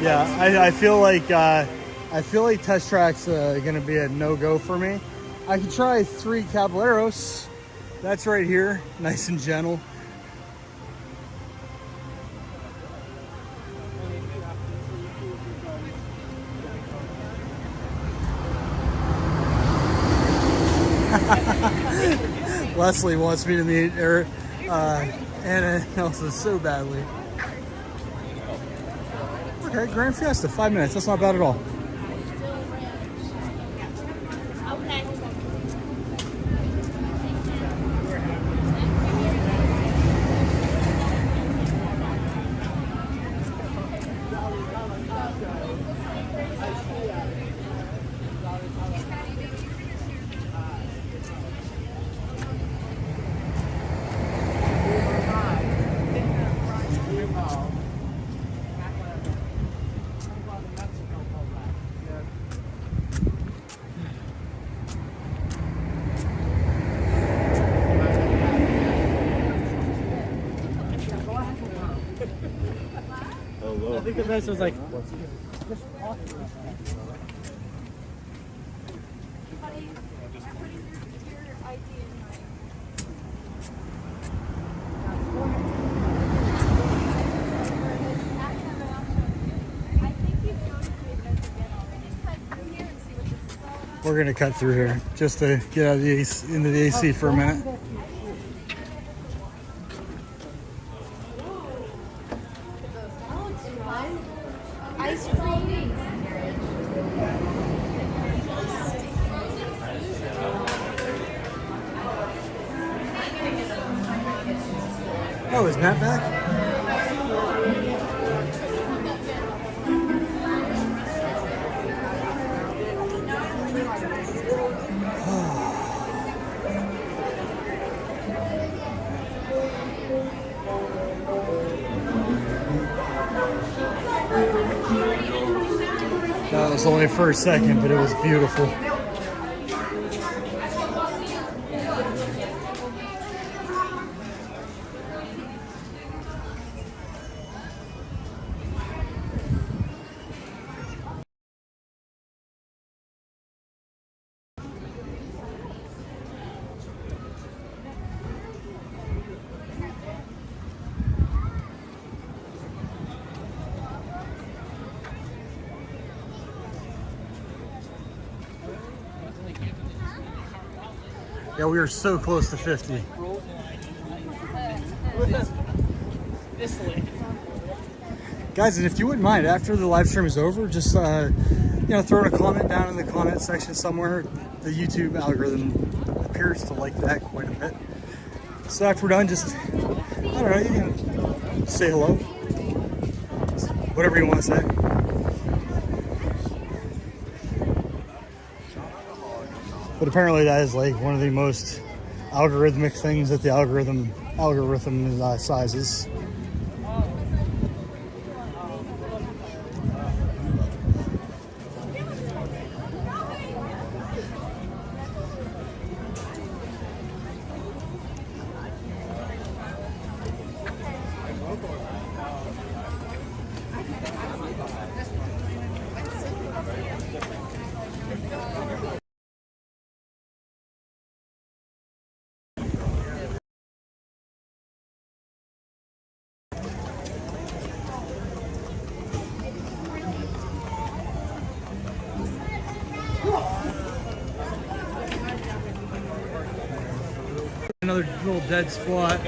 Yeah, I feel like Test Track's gonna be a no-go for me. I could try 3 Caballeros. That's right here, nice and gentle. Leslie wants me to meet Anna Nelson so badly. Okay, Grand Fiesta, 5 minutes. That's not bad at all. I think the best was like, we're gonna cut through here just to get out of the AC, into the AC for a minute. Ice cream. Oh, is Matt back? That was only for a second, but it was beautiful. Yeah, we are so close to 50. This way. Guys, and if you wouldn't mind, after the live stream is over, just you know, throw in a comment down in the comment section somewhere. The YouTube algorithm appears to like that quite a bit. So after we're done, just, I don't know, you can say hello. Whatever you want to say. But apparently that is like one of the most algorithmic things that the algorithm sizes. Another little dead spot.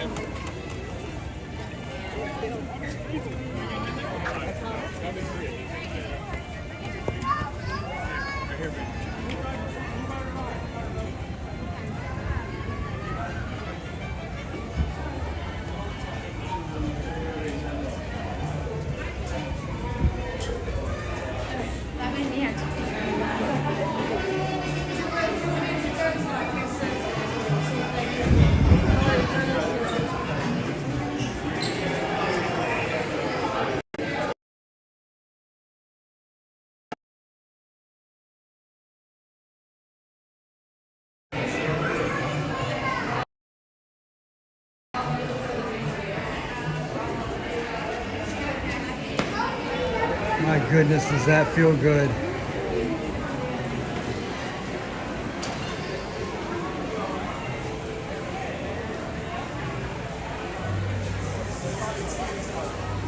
My goodness, does that feel good?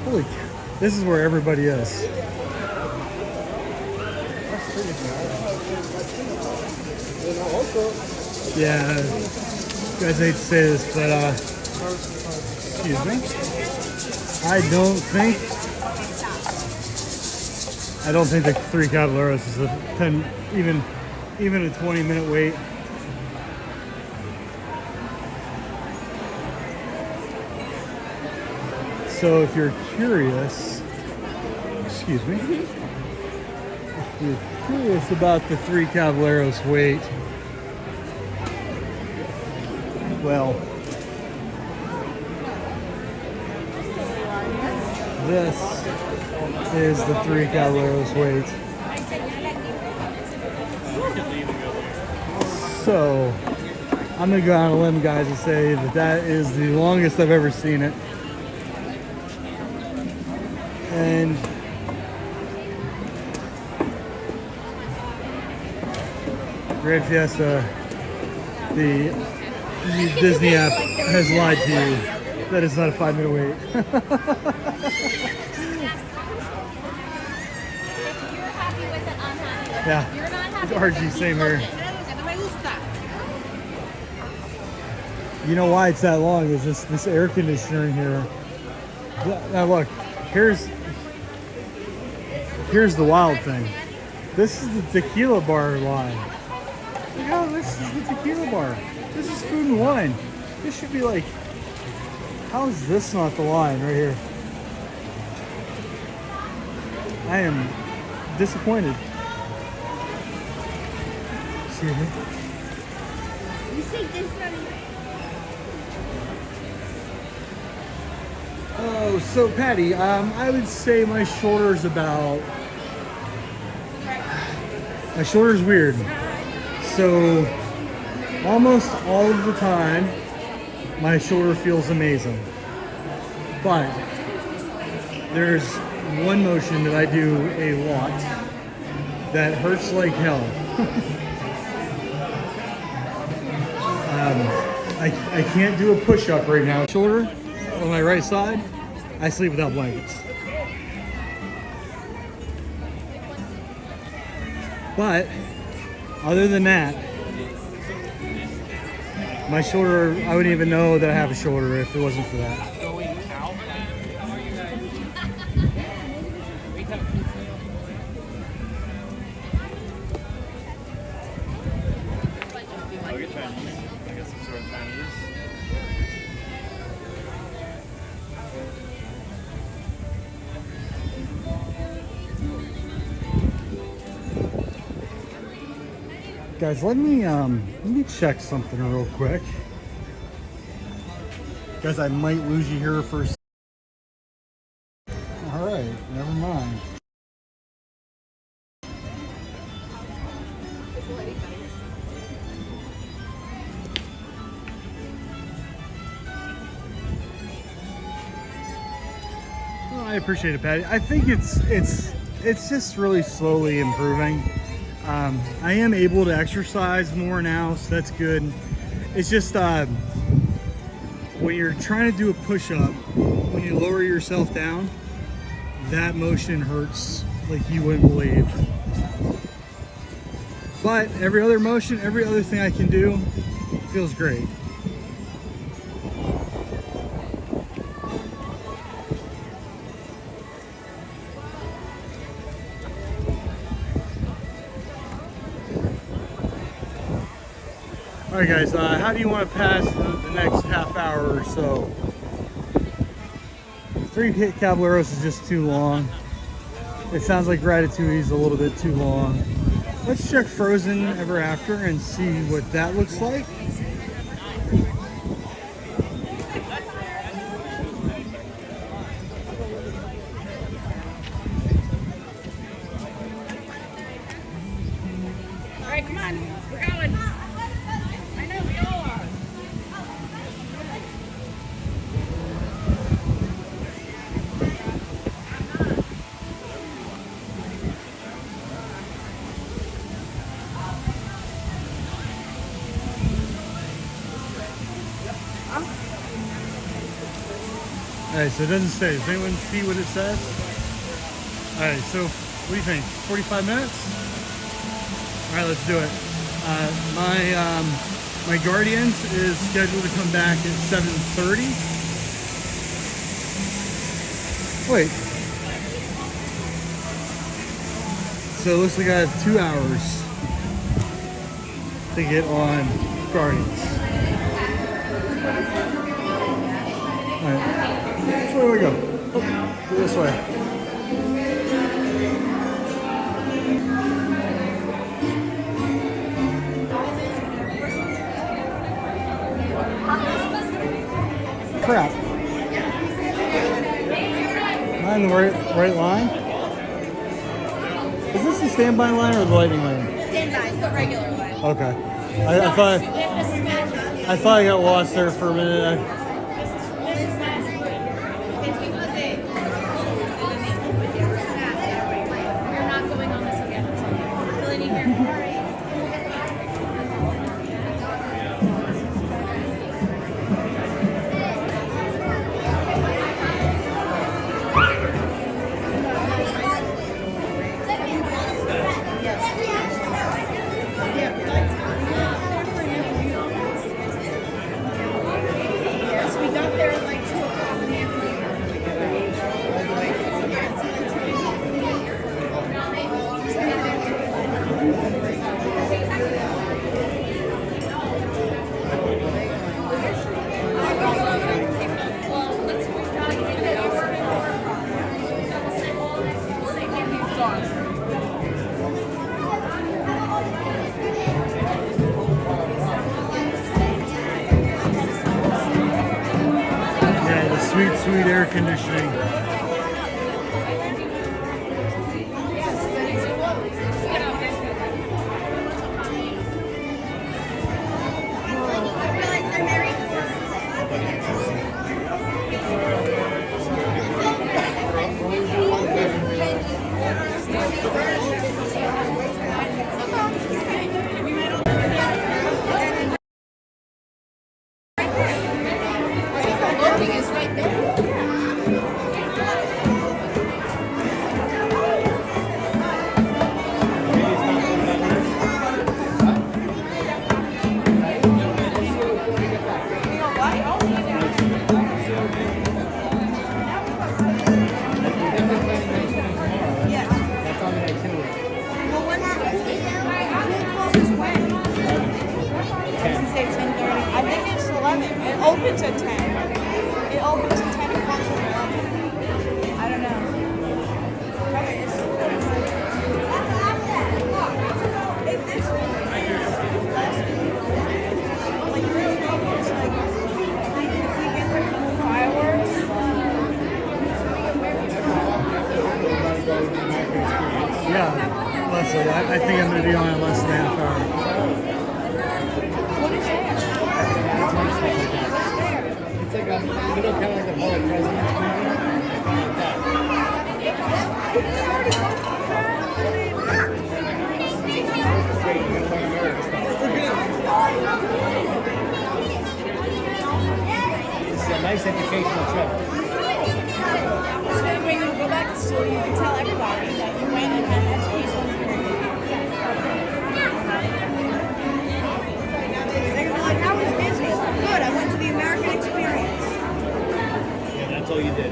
Holy cow, this is where everybody is. Yeah, you guys hate to say this, but excuse me. I don't think the 3 Caballeros is a 10, even a 20-minute wait. So if you're curious, excuse me, if you're curious about the 3 Caballeros wait, well, this is the 3 Caballeros wait. So I'm gonna go on a limb, guys, and say that that is the longest I've ever seen it. And Grand Fiesta, the Disney app has lied to you. That is not a 5-minute wait. Yeah, RG, same here. You know why it's that long is this air conditioner in here. Now look, here's the wild thing. This is the tequila bar line. Look how this is the tequila bar. This is food and wine. This should be like, how is this not the line right here? I am disappointed. Excuse me. Oh, so Patty, I would say my shoulder's weird. So almost all of the time, my shoulder feels amazing. But there's one motion that I do a lot that hurts like hell. I can't do a push-up right now. Shoulder on my right side, I sleep without blankets. But other than that, My shoulder, I wouldn't even know that I have a shoulder if it wasn't for that. Going out. I'll get Chinese. I get some sort of Chinese. Guys, let me check something real quick. Guys, I might lose you here for a second. All right, never mind. Well, I appreciate it, Patty. I think it's just really slowly improving. I am able to exercise more now, so that's good. It's just when you're trying to do a push-up, when you lower yourself down, that motion hurts like you wouldn't believe. But every other motion, every other thing I can do feels great. All right, guys, how do you want to pass the next half hour or so? 3 Caballeros is just too long. It sounds like Ratatouille is a little bit too long. Let's check Frozen Ever After and see what that looks like. All right, come on, we're going. I know we all are. Alright, so it doesn't say. Does anyone see what it says? Alright, so what do you think? 45 minutes? Alright, let's do it. My Guardians is scheduled to come back at 7:30. Wait. So it looks like I have 2 hours to get on Guardians. Alright. Which way do we go? Oh, go this way. Crap. Am I in the right line? Is this the standby line or the lightning lane? Standby, it's the regular line. Okay. I thought I got lost there for a minute. Sweet air conditioning. opens at 10. It opens at 10 and closes at 11. I don't know. Okay, it's if this one is less like really it's like we get there for fireworks. Yeah, Leslie, I think I'm going to be on in less than half hour. What is that? It's like a, you know, kind of like the Hall of Presidents movie. This is a nice educational trip. So when you go back to school, you can tell everybody that you went and had an educational experience. They're gonna be like, how was Disney? Good, I went to the American experience. Yeah, that's all you did.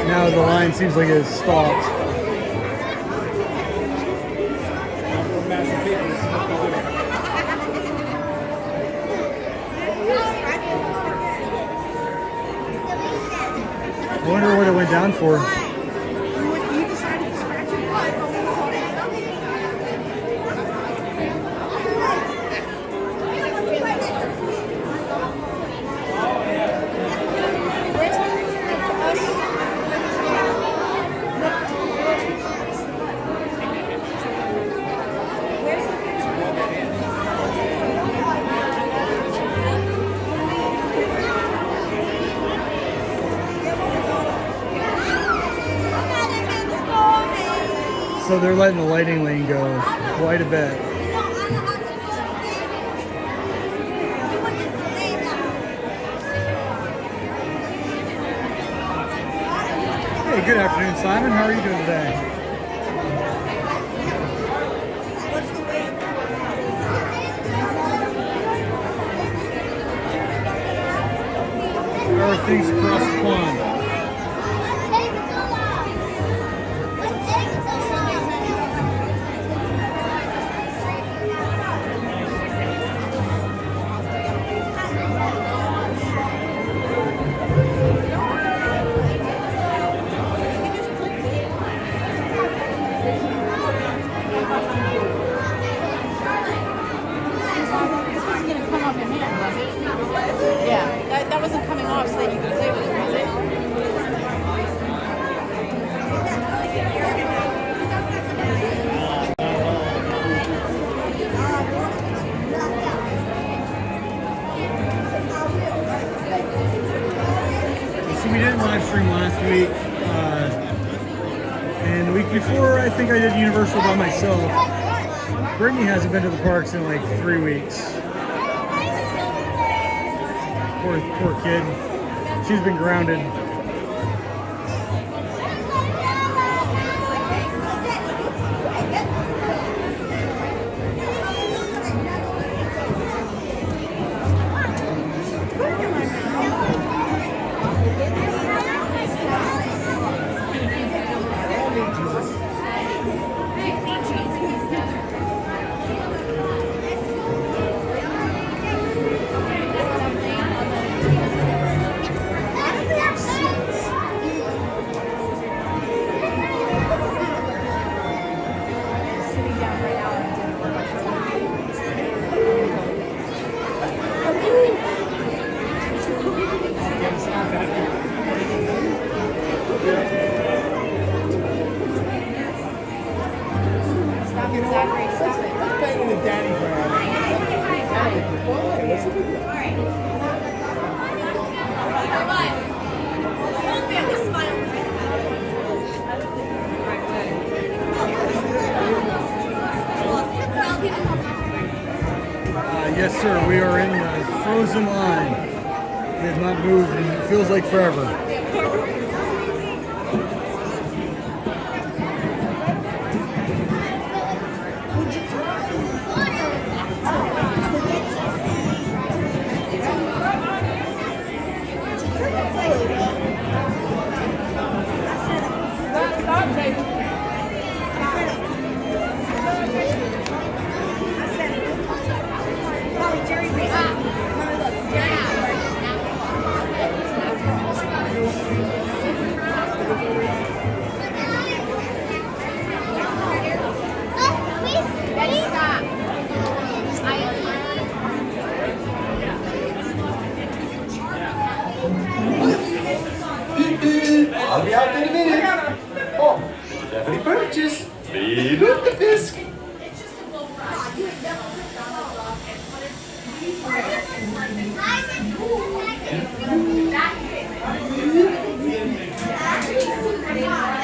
Now the line seems like it's stopped. I wonder what it went down for. You decided to scratch your butt. Where's the picture of us? Where's the So they're letting the lighting lane go quite a bit. Hey, good afternoon, Simon. How are you doing today? How are things across the pond? This wasn't going to come off your hand, was it? Yeah, that wasn't coming off so that you could play with it, was it? So we didn't live stream last week. And the week before, I think I did Universal by myself. Brittany hasn't been to the parks in like 3 weeks. Poor kid. She's been grounded. Yes, sir. We are in the frozen line. We have not moved, and it feels like forever. I'll be out in a minute. Oh, definitely purchase. Feed up the bisc. Thank you.